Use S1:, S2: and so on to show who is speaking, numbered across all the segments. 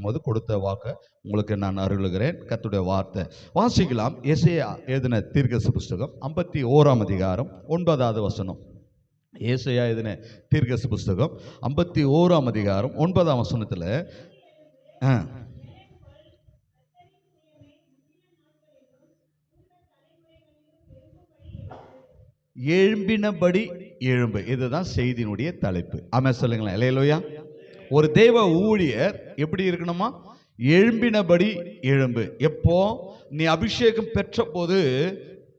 S1: போது கொடுத்த வாக்கை உங்களுக்கு நான் அருளுகிறேன். கர்த்தருடைய வார்த்தை வாசிக்கலாம். எசேயா எழுதின தீர்க்கதரிசி புஸ்தகம் 51ஆம் அதிகாரம் 9வது வசனம். ஏசாயா எழுதின தீர்க்கதரிசி புஸ்தகம் 51ஆம் அதிகாரம் 9ஆம் வசனத்தில் எழும்பினபடி எழும்பு, இதுதான் செய்தியினுடைய தலைப்பு. ஆமென் சொல்லுங்களேன். அல்லேலூயா. ஒரு தேவ ஊழியர் எப்படி இருக்கணுமா? எழும்பினபடி எழும்பு. எப்போ? நீ அபிஷேகம் பெற்ற போது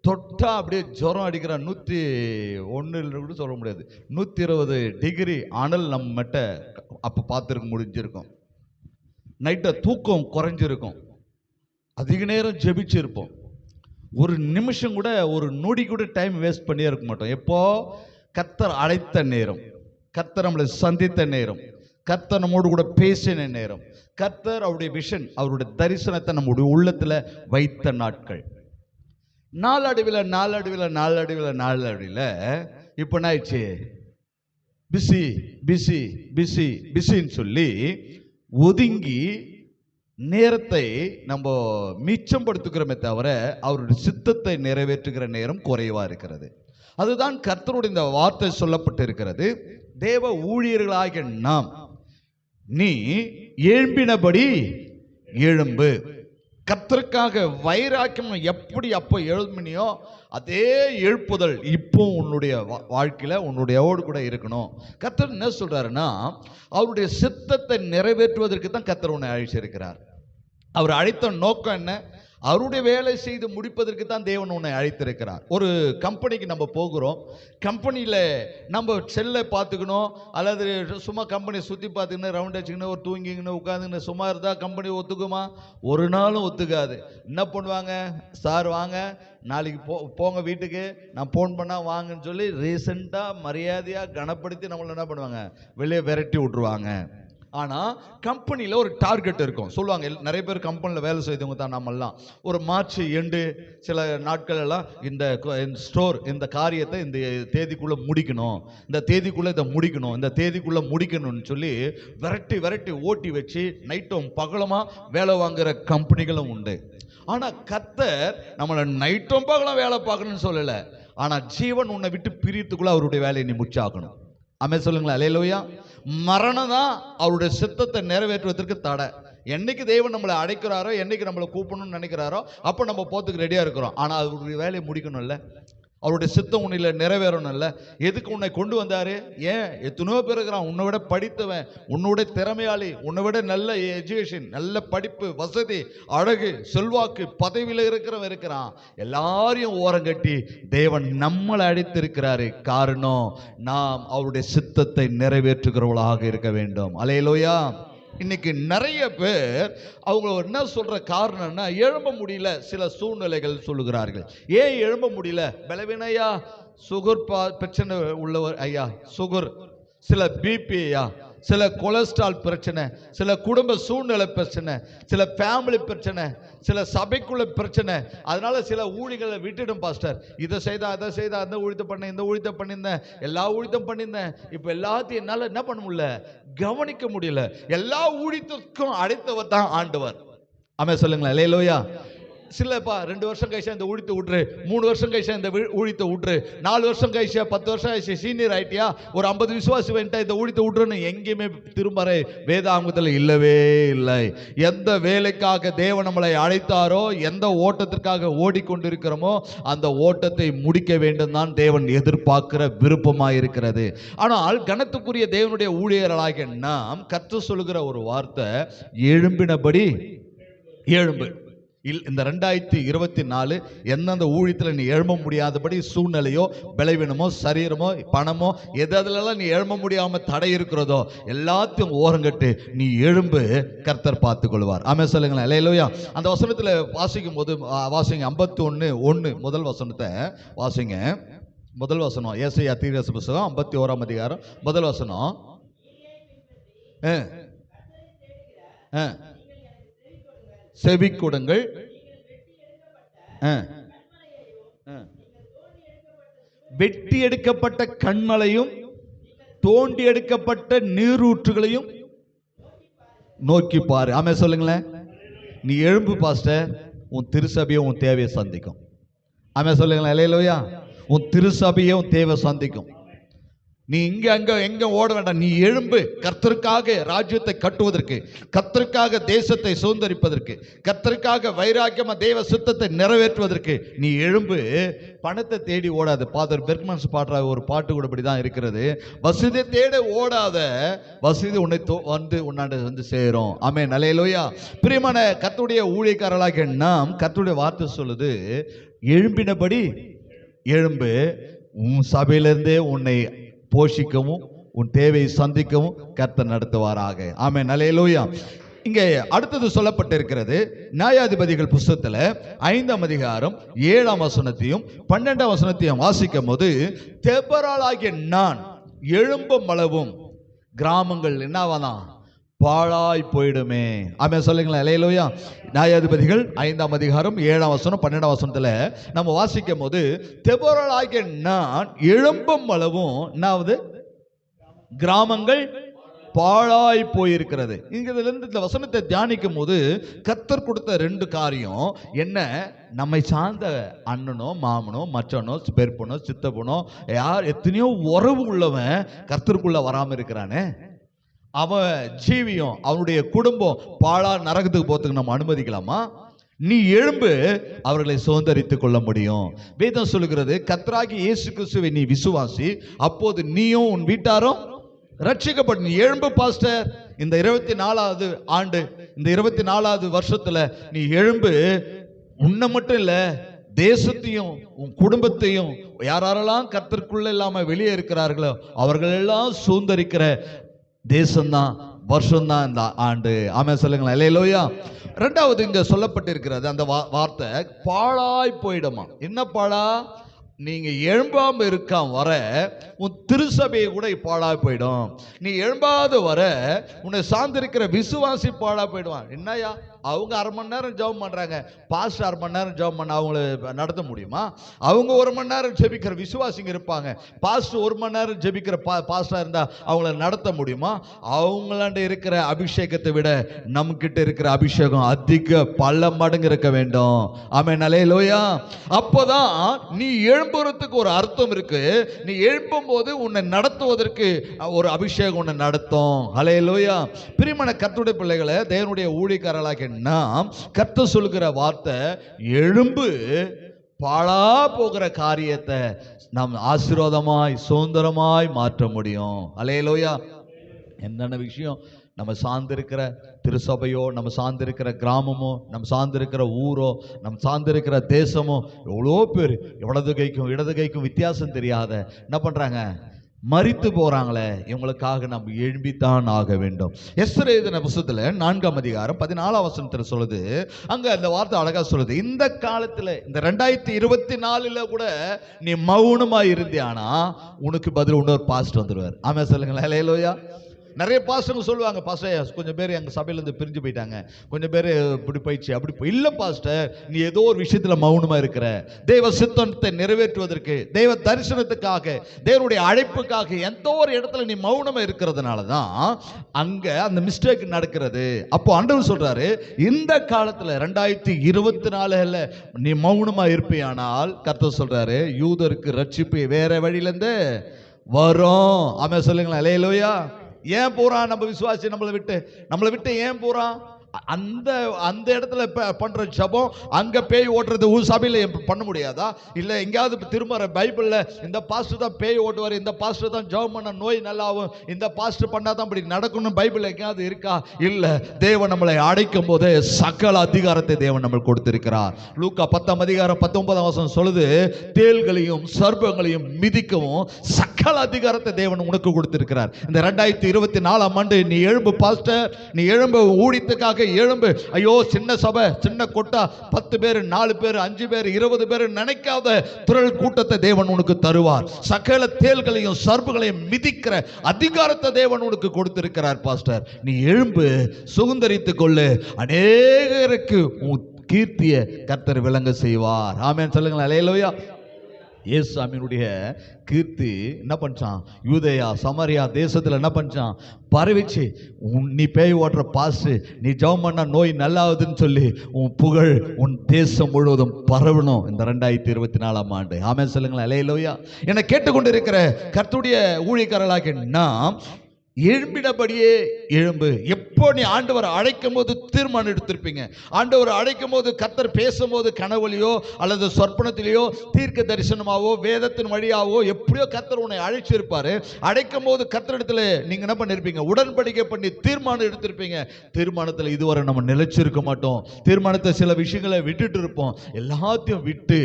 S1: தொட்டா அப்படியே ஜுரம் அடிக்கிற 101 கூட சொல்ல முடியாது, 120 டிகிரி அனல் நம்ம மட்ட அப்போ பார்த்துருக்க முடிஞ்சிருக்கும். நைட்டை தூக்கம் குறைஞ்சிருக்கும். அதிக நேரம் ஜெபிச்சிருப்போம். ஒரு நிமிஷம் கூட, ஒரு நொடி கூட டைம் வேஸ்ட் பண்ணியே இருக்க மாட்டோம். எப்போ? கர்த்தர் அழைத்த நேரம், கர்த்தர் நம்மளை சந்தித்த நேரம், கர்த்தர் நம்மோடு கூட பேசின நேரம், கர்த்தர் அவருடைய விஷன், அவருடைய தரிசனத்தை நம்முடைய உள்ளத்தில் வைத்த நாட்கள். நாளடைவில் இப்போ என்ன ஆயிடுச்சு? பிஸி பிஸி பிஸி பிஸின்னு சொல்லி ஒதுங்கி நேரத்தை நம்ம மிச்சம் படுத்துக்கிறோமே தவிர அவருடைய சித்தத்தை நிறைவேற்றுகிற நேரம் குறைவா இருக்கிறது. அதுதான் கர்த்தருடைய இந்த வார்த்தை சொல்லப்பட்டு இருக்கிறது. தேவ ஊழியர்களாகிய நாம், நீ எழும்பினபடி எழும்பு. கர்த்தருக்காக வைராக்கியம் எப்படி அப்போ எழும்பினியோ அதே எழுப்புதல் இப்போ உன்னுடைய வாழ்க்கையில உன்னுடையோடு கூட இருக்கணும். கர்த்தர் என்ன சொல்றாருன்னா, அவருடைய சித்தத்தை நிறைவேற்றுவதற்கு தான் கர்த்தர் உன்னை அழைச்சிருக்கிறார். அவர் அழைத்த நோக்கம் என்ன? அவருடைய வேலை செய்து முடிப்பதற்கு தான் தேவன் உன்னை அழைத்திருக்கிறார். ஒரு கம்பெனிக்கு நம்ம போகிறோம். கம்பெனியில் நம்ம செல்லை பார்த்துக்கணும், அல்லது சும்மா கம்பெனியை சுற்றி பார்த்துக்கணும், ரவுண்ட் அடிச்சுக்கணும், ஒரு தூங்கிங்கன்னு உட்காந்துங்கன்னு சும்மா இருந்தால் கம்பெனி ஒத்துக்குமா? ஒரு நாளும் ஒத்துக்காது. என்ன பண்ணுவாங்க? சார் வாங்க, நாளைக்கு போங்க வீட்டுக்கு, நான் ஃபோன் பண்ணால் வாங்கன்னு சொல்லி ரீசெண்டாக மரியாதையாக கனப்படுத்தி நம்மளை என்ன பண்ணுவாங்க? வெளியே விரட்டி விட்ருவாங்க. ஆனால் கம்பெனியில் ஒரு டார்கெட் இருக்கும். சொல்லுவாங்க, நிறைய பேர் கம்பெனியில் வேலை செய்தவங்க தான் நம்மெல்லாம். ஒரு மார்ச் எண்டு சில நாட்கள் எல்லாம் இந்த ஸ்டோர் இந்த காரியத்தை இந்த தேதிக்குள்ளே முடிக்கணும், இந்த தேதிக்குள்ளே இதை முடிக்கணும், இந்த தேதிக்குள்ளே முடிக்கணும்னு சொல்லி விரட்டி விரட்டி ஓட்டி வச்சு நைட்டும் பகலமாக வேலை வாங்குகிற கம்பெனிகளும் உண்டு. ஆனால் கர்த்தர் நம்மளை நைட்டும் பகலும் வேலை பார்க்கணும்னு சொல்லலை. ஆனால் ஜீவன் உன்னை விட்டு பிரித்துக்குள்ளே அவருடைய வேலையை நீ முடிச்சாகணும். ஆமென் சொல்லுங்களா? அல்லேலூயா. மரணம் தான் அவருடைய சித்தத்தை நிறைவேற்றுவதற்கு தடை. என்னைக்கு தேவன் நம்மளை அழைக்கிறாரோ, என்னைக்கு நம்மளை கூப்பிடணும்னு நினைக்கிறாரோ அப்போ நம்ம போறதுக்கு ரெடியா இருக்கிறோம். ஆனால் அவருடைய வேலையை முடிக்கணும்ல, அவருடைய சித்தம் உன்னில நிறைவேறணும்ல. எதுக்கு உன்னை கொண்டு வந்தாரு? ஏன்? எத்தனையோ பேர் இருக்கிறான் உன்னை விட படித்தவன், உன்னோட திறமையாளி, உன்னை விட நல்ல எஜுகேஷன், நல்ல படிப்பு, வசதி, அழகு, செல்வாக்கு, பதவியில் இருக்கிறவன் இருக்கிறான். எல்லாரையும் ஓரங்கட்டி தேவன் நம்மளை அழைத்திருக்கிறாரு. காரணம், நாம் அவருடைய சித்தத்தை நிறைவேற்றுகிறவர்களாக இருக்க வேண்டும். அல்லேலூயா. இன்னைக்கு நிறைய பேர் அவங்க என்ன சொல்ற காரணம்னா, எழும்ப முடியல. சில சூழ்நிலைகள் சொல்லுகிறார்கள். ஏன் எழும்ப முடியல? பலவீனம் ஐயா, சுகர் பிரச்சனை உள்ளவர் ஐயா, சுகர், சில பிபி ஐயா, சில கொலஸ்ட்ரால் பிரச்சனை, சில குடும்ப சூழ்நிலை பிரச்சனை, சில ஃபேமிலி பிரச்சனை, சில சபைக்குள்ள பிரச்சனை. அதனால சில ஊழியர்களை விட்டுடும். பாஸ்டர், இதை செய்தா அதை செய்தா, அந்த ஊழியத்தை பண்ண, இந்த ஊழியத்தை பண்ணியிருந்தேன், எல்லா ஊழியத்தையும் பண்ணியிருந்தேன், இப்போ எல்லாத்தையும் என்னால் என்ன பண்ண முடியல, கவனிக்க முடியல. எல்லா ஊழியத்துக்கும் அழைத்தவர் தான் ஆண்டவர். ஆமென் சொல்லுங்களேன். அல்லேலூயா. சிலப்பா 2 வருஷம் கழிச்சா இந்த ஊழியத்தை விட்டுரு, 3 வருஷம் கழிச்சா இந்த ஊழியத்தை விட்டுரு, 4 வருஷம் கழிச்சா, 10 வருஷம் கழிச்சு சீனியர் ஆயிட்டியா, ஒரு 50 விசுவாசி வேண்டா இந்த ஊழியத்தை விட்டுருன்னு எங்கேயுமே திரும்ப வேதாங்கத்தில் இல்லவே இல்லை. எந்த வேலைக்காக தேவன் நம்மளை அழைத்தாரோ, எந்த ஓட்டத்திற்காக ஓடிக்கொண்டிருக்கிறோமோ அந்த ஓட்டத்தை முடிக்க வேண்டும் தான் தேவன் எதிர்பார்க்கிற விருப்பமாக இருக்கிறது. ஆனால் கனத்துக்குரிய தேவனுடைய ஊழியர்களாக நாம் கர்த்தர் சொல்லுகிற ஒரு வார்த்தை, எழும்பினபடி எழும்பு. இந்த 2024 எந்தெந்த ஊழியத்தில் நீ எழும்ப முடியாதபடி சூழ்நிலையோ, பலவீனமோ, சரீரமோ, பணமோ, எதெல்லாம் நீ எழும்ப முடியாம தடை இருக்கிறதோ எல்லாத்தையும் ஓரங்கட்டு நீ எழும்பு, கர்த்தர் பார்த்துக் கொள்வார். ஆமென் சொல்லுங்களேன். அல்லேலூயா. அந்த வசனத்தில் வாசிக்கும் போது வாசிங்க, 51:1 முதல் வசனத்தை வாசிங்க. முதல் வசனம், ஏசாயா தீர்க்கதரிசி புத்தகம் 51ஆம் அதிகாரம் முதல் வசனம். செவி கொடுங்கள், வெட்டி எடுக்கப்பட்ட கண்மலையும் தோண்டி எடுக்கப்பட்ட நீரூற்றுகளையும் நோக்கி பாரு. ஆமே சொல்லுங்களேன். நீ எழும்பு பாஸ்டர், உன் திருசபையை உன் தேவையை சந்திக்கும். ஆமே சொல்லுங்களேன். அல்லேலூயா. உன் திருசபையை உன் தேவை சந்திக்கும். நீ இங்க அங்க எங்க ஓட வேண்டாம். நீ எழும்பு. கர்த்தருக்காக ராஜ்யத்தை கட்டுவதற்கு, கர்த்தருக்காக தேசத்தை சுதந்தரிப்பதற்கு, கர்த்தருக்காக வைராக்கியமா தேவ சித்தத்தை நிறைவேற்றுவதற்கு நீ எழும்பு. பணத்தை தேடி ஓடாது. ஃபாதர் பெர்க்மன்ஸ் பாடுற ஒரு பாட்டு கூட இப்படிதான் இருக்கிறது. வசதி தேட ஓடாத, வசதி உன்னை வந்து உன்னாண்ட வந்து சேரும். ஆமென். அல்லேலூயா. பிரியமான கர்த்தருடைய ஊழியக்காரர்களாகிய நாம், கர்த்தருடைய வார்த்தை சொல்லுது, எழும்பினபடி எழும்பு. உன் சபையிலிருந்தே உன்னை போஷிக்கவும் உன் தேவையை சந்திக்கவும் கர்த்தர் நடத்துவாராக. ஆமென். அல்லேலூயா. இங்கே அடுத்தது சொல்லப்பட்டிருக்கிறது, நியாயாதிபதிகள் புஸ்தகத்தில் 5ஆம் அதிகாரம் 7ஆம் வசனத்தையும் 12ஆம் வசனத்தையும் வாசிக்கும் போது, தெபொராளாகிய நான் எழும்பும் அளவும் கிராமங்கள் என்னவாதான் பாழாய் போயிடுமே. ஆமென் சொல்லுங்களேன். அல்லேலூயா. நியாயாதிபதிகள் 5ஆம் அதிகாரம் 7ஆம் வசனம் 12ஆம் வசனத்துல நம்ம வாசிக்கும் போது, தெபொராளாகிய நான் எழும்பும் அளவும் என்னாவது கிராமங்கள் பாழாய் போயிருக்கிறது. இங்கிருந்து இந்த வசனத்தை தியானிக்கும் போது கர்த்தர் கொடுத்த 2 காரியம் என்ன? நம்மை சார்ந்த அண்ணனோ மாமனோ மச்சனோ பெருப்பனோ சித்தப்பனோ யார் எத்தனையோ உறவு உள்ளவன் கர்த்தருக்குள்ள வராம இருக்கிறானே, அவன் ஜீவியம் அவனுடைய குடும்பம் பாழா நரகத்துக்கு போறதுக்கு நம்ம அனுமதிக்கலாமா? நீ எழும்பு, அவர்களை சுதந்தரித்துக் கொள்ள முடியும். வேதம் சொல்லுகிறது, கர்த்தராகிய இயேசு கிறிஸ்துவை நீ விசுவாசி, அப்போது நீயும் உன் வீட்டாரும் ரட்சிக்கப்படும். நீ எழும்பு பாஸ்டர். இந்த 24வது ஆண்டு, இந்த 24வது வருஷத்துல நீ எழும்பு. உன்னை மட்டும் இல்ல, தேசத்தையும் உன் குடும்பத்தையும் யாரெல்லாம் கர்த்தருக்குள்ள இல்லாம வெளியே இருக்கிறார்களோ அவர்கள் எல்லாம் சுதந்தரிக்கிற தேசம்தான், வருஷம்தான் இந்த ஆண்டு. ஆமென் சொல்லுங்களேன். அல்லேலூயா. 2வது இங்க சொல்லப்பட்டிருக்கிறது அந்த வார்த்தை, பாழாய் போயிடுமா. என்ன பாழா? நீங்க எழும்பாம இருக்காம வர உன் திருசபையை கூட பாழாய் போயிடும். நீ எழும்பாத வர உன்னை சார்ந்திருக்கிற விசுவாசி பாழா போயிடுவான். என்னையா அவங்க 1/2 மணி நேரம் ஜெபம் பண்றாங்க, பாஸ்டர் 1/2 மணி நேரம் ஜெபம் பண்ண அவங்கள நடத்த முடியுமா? அவங்க 1 மணி நேரம் ஜெபிக்கிற விசுவாசிங்க இருப்பாங்க, பாஸ்டர் 1 மணி நேரம் ஜெபிக்கிற பாஸ்டர் இருந்தா அவங்கள நடத்த முடியுமா? அவங்களாண்ட இருக்கிற அபிஷேகத்தை விட நம்ம கிட்ட இருக்கிற அபிஷேகம் அதிக பல மடங்கு இருக்க வேண்டும். ஆமென். அல்லேலூயா. அப்போதான் நீ எழும்புறதுக்கு ஒரு அர்த்தம் இருக்கு. நீ எழும்பும் போது உன்னை நடத்துவதற்கு ஒரு அபிஷேகம் உன்னை நடத்தும். அல்லேலூயா. பிரியமான கர்த்தருடைய பிள்ளைகளை, தேவனுடைய ஊழியக்காரர்களாக நாம் கர்த்தர் சொல்லுகிற வார்த்தை, எழும்பு. பாழா போகிற காரியத்தை நாம் ஆசீர்வாதமாய் சுதந்திரமாய் மாற்ற முடியும். அல்லேலூயா. என்னென்ன விஷயம்? நம்ம சார்ந்திருக்கிற திருசபையோ, நம்ம சார்ந்திருக்கிற கிராமமோ, நம்ம சார்ந்திருக்கிற ஊரோ, நம்ம சார்ந்திருக்கிற தேசமோ, எவ்வளோ பேர் வலது கைக்கும் இடது கைக்கும் வித்தியாசம் தெரியாத என்ன பண்றாங்க? மரித்து போறாங்களே. இவங்களுக்காக நம்ம எழும்பித்தான் ஆக வேண்டும். எஸ்தர் எழுதின புத்தகத்துல 4ஆம் அதிகாரம் 14ஆம் வசனத்துல சொல்லுது, அங்க அந்த வார்த்தை அழகா சொல்லுது, இந்த காலத்துல இந்த 2024 கூட நீ மௌனமா இருந்தியானா உனக்கு பதில் இன்னொரு பாஸ்டர் வந்துருவார். ஆமென் சொல்லுங்களேன். அல்லேலூயா. நிறைய பாஸ்டர் சொல்லுவாங்க, பாஸ்டர் கொஞ்சம் பேர் எங்க சபையிலேருந்து பிரிஞ்சு போயிட்டாங்க, கொஞ்சம் பேர் இப்படி போயிடுச்சு அப்படி போய். இல்லை பாஸ்டர், நீ ஏதோ ஒரு விஷயத்துல மௌனமா இருக்கிற. தேவ சித்தத்தை நிறைவேற்றுவதற்கு, தேவ தரிசனத்துக்காக, தேவனுடைய அழைப்புக்காக எந்த ஒரு இடத்துல நீ மௌனமா இருக்கிறதுனால தான் அங்க அந்த மிஸ்டேக் நடக்கிறது. அப்போ ஆண்டவர் சொல்றாரு, இந்த காலத்துல 2024 நீ மௌனமா இருப்பியானால் கர்த்தர் சொல்றாரு, யூதருக்கு ரட்சிப்பு வேற வழியிலேருந்து வரும். ஆமென் சொல்லுங்களேன். அல்லேலூயா. ஏன் போறான் நம்ம விசுவாசி? நம்மளை விட்டு ஏன் போறான்? அந்த இடத்துல பண்ற ஜபம் அங்க பேய் ஓட்டுறது உன் சபையில பண்ண முடியாதா? இல்ல எங்கேயாவது திரும்ப பைபிள்ல இந்த பாஸ்டர் தான் பேய் ஓட்டுவார், இந்த பாஸ்டர் தான் ஜபம் பண்ண நோய் நல்லாவும், இந்த பாஸ்டர் பண்ணாதான் இப்படி நடக்கணும் பைபிள் எங்கேயாவது இருக்கா? இல்ல. தேவன் நம்மளை அடைக்கும் போது சகல அதிகாரத்தை தேவன் நம்மளுக்கு கொடுத்திருக்கிறார். லூக்கா 10ஆம் அதிகாரம் 19ஆம் வசனம் சொல்லுது, தேள்களையும் சர்ப்பங்களையும் மிதிக்கவும் சகல அதிகாரத்தை தேவன் உனக்கு கொடுத்திருக்கிறார். இந்த 2024ஆம் ஆண்டு நீ எழும்பு பாஸ்டர், நீ எழும்பு ஊழியத்துக்காக எழும்பு. ஐயோ சின்ன சபை, சின்ன கொட்டா, 10 பேர் 4 பேர் 5 பேர் 20 பேர் நினைக்காத திரள் கூட்டத்தை தேவன் உனக்கு தருவார். சகல தேள்களையும் சர்ப்பங்களையும் மிதிக்கிற அதிகாரத்தை தேவன் உனக்கு கொடுத்திருக்கிறார் பாஸ்டர். நீ எழும்பு, சுதந்தரித்துக் கொள்ளு. அநேகருக்கு உன் கீர்த்திய கர்த்தர் விளங்க செய்வார். ஆமென் சொல்லுங்களேன். அல்லேலூயா. இயேசுவினுடைய கீர்த்தி என்ன பண்ணான், யூதேயா சமாரியா தேசத்துல என்ன பண்ணான், பரவிச்சு. நீ பேய் ஓட்டுற பாஸ்ட், நீ ஜெபம் பண்ண நோய் நல்லாவுதுன்னு சொல்லி உன் புகழ் உன் தேசம் முழுவதும் பரவணும் இந்த 2024ஆம் ஆண்டு. ஆமென் சொல்லுங்களேன். அல்லேலூயா. என்னை கேட்டுக்கொண்டு இருக்கிற கர்த்தருடைய ஊழியக்காரர்களாகிய நாம் எழும்பினபடியே எழும்பு. எப்போ நீ ஆண்டவர் அழைக்கும் போது தீர்மானம் எடுத்திருப்பீங்க. ஆண்டவர் அழைக்கும் போது கர்த்தர் பேசும்போது கனவுலையோ அல்லது சொற்பனத்திலேயோ தீர்க்க தரிசனமாவோ வேதத்தின் வழியாவோ எப்படியோ கர்த்தர் உன்னை அழைச்சிருப்பாரு. அழைக்கும் போது கர்த்தரிடத்துல நீங்க என்ன பண்ணிருப்பீங்க, உடன்படிக்கை பண்ணி தீர்மானம் எடுத்திருப்பீங்க. தீர்மானத்தில் இதுவரை நம்ம நிலைச்சிருக்க மாட்டோம். தீர்மானத்தை சில விஷயங்களை விட்டுட்டு இருப்போம். எல்லாத்தையும் விட்டு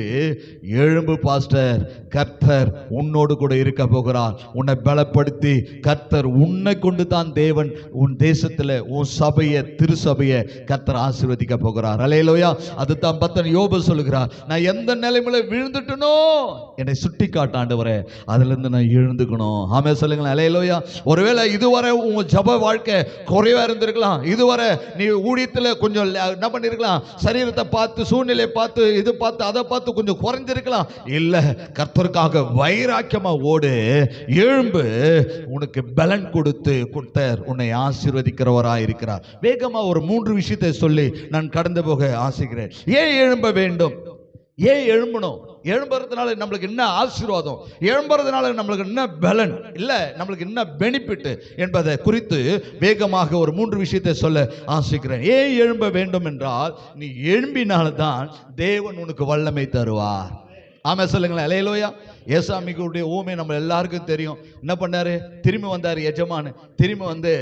S1: எழும்பு பாஸ்டர், கர்த்தர் உன்னோடு கூட இருக்க போகிறார். உன்னை பலப்படுத்தி கர்த்தர் உன்னை கொண்டு தான் தேவன் உன் தேசத்துல உன் சபையை திருசபையை கர்த்தர் ஆசீர்வதிக்க போகிறார். அல்லேலூயா. அதுதான் பக்தன் யோபு சொல்லுகிறார், நான் எந்த நிலைமையில விழுந்துட்டனோ என்னை சுட்டி காட்ட ஆண்டவரே, அதுல இருந்து நான் எழுந்துக்கணும். ஆமென் சொல்லுங்களேன். அல்லேலூயா. ஒருவேளை இதுவரை உன் ஜப வாழ்க்கை குறைவா இருந்திருக்கலாம். இதுவரை நீ ஊழியத்துல கொஞ்சம் என்ன பண்ணிருக்கலாம், சரீரத்தை பார்த்து சூழ்நிலையை பார்த்து இது பார்த்து அதை பார்த்து கொஞ்சம் குறைஞ்சிருக்கலாம். இல்ல, கர்த்தருக்காக வைராக்கியமா ஓடு, எழும்பு. உனக்கு பலன் கொடுத்து கர்த்தர் உன்னை ஆசீர்வதிக்கிறவராய் இருக்கிறார். வேகமா ஒரு 3 விஷயத்தை சொல்லி நான் கடந்து போக ஆசைக்கிறேன். ஏன் எழும்ப வேண்டும், ஏன் எழும்பணும், எழும்புறதுனால நம்மளுக்கு என்ன ஆசீர்வாதம், எழும்புறதுனால நம்மளுக்கு என்ன பலன், இல்ல நம்மளுக்கு என்ன பெனிஃபிட் என்பதை குறித்து வேகமாக ஒரு 3 விஷயத்தை சொல்ல ஆசைக்கிறேன். ஏன் எழும்ப வேண்டும் என்றால், நீ எழும்பினால்தான் தேவன் உனக்கு வல்லமை தருவார். ஆமென் சொல்லுங்களேன். அல்லேலூயா. ஏசாமிக்குடைய ஊமை நம்ம எல்லாருக்கும் தெரியும். என்ன பண்ணாரு, திரும்பி வந்தார் எஜமான். திரும்பி வந்து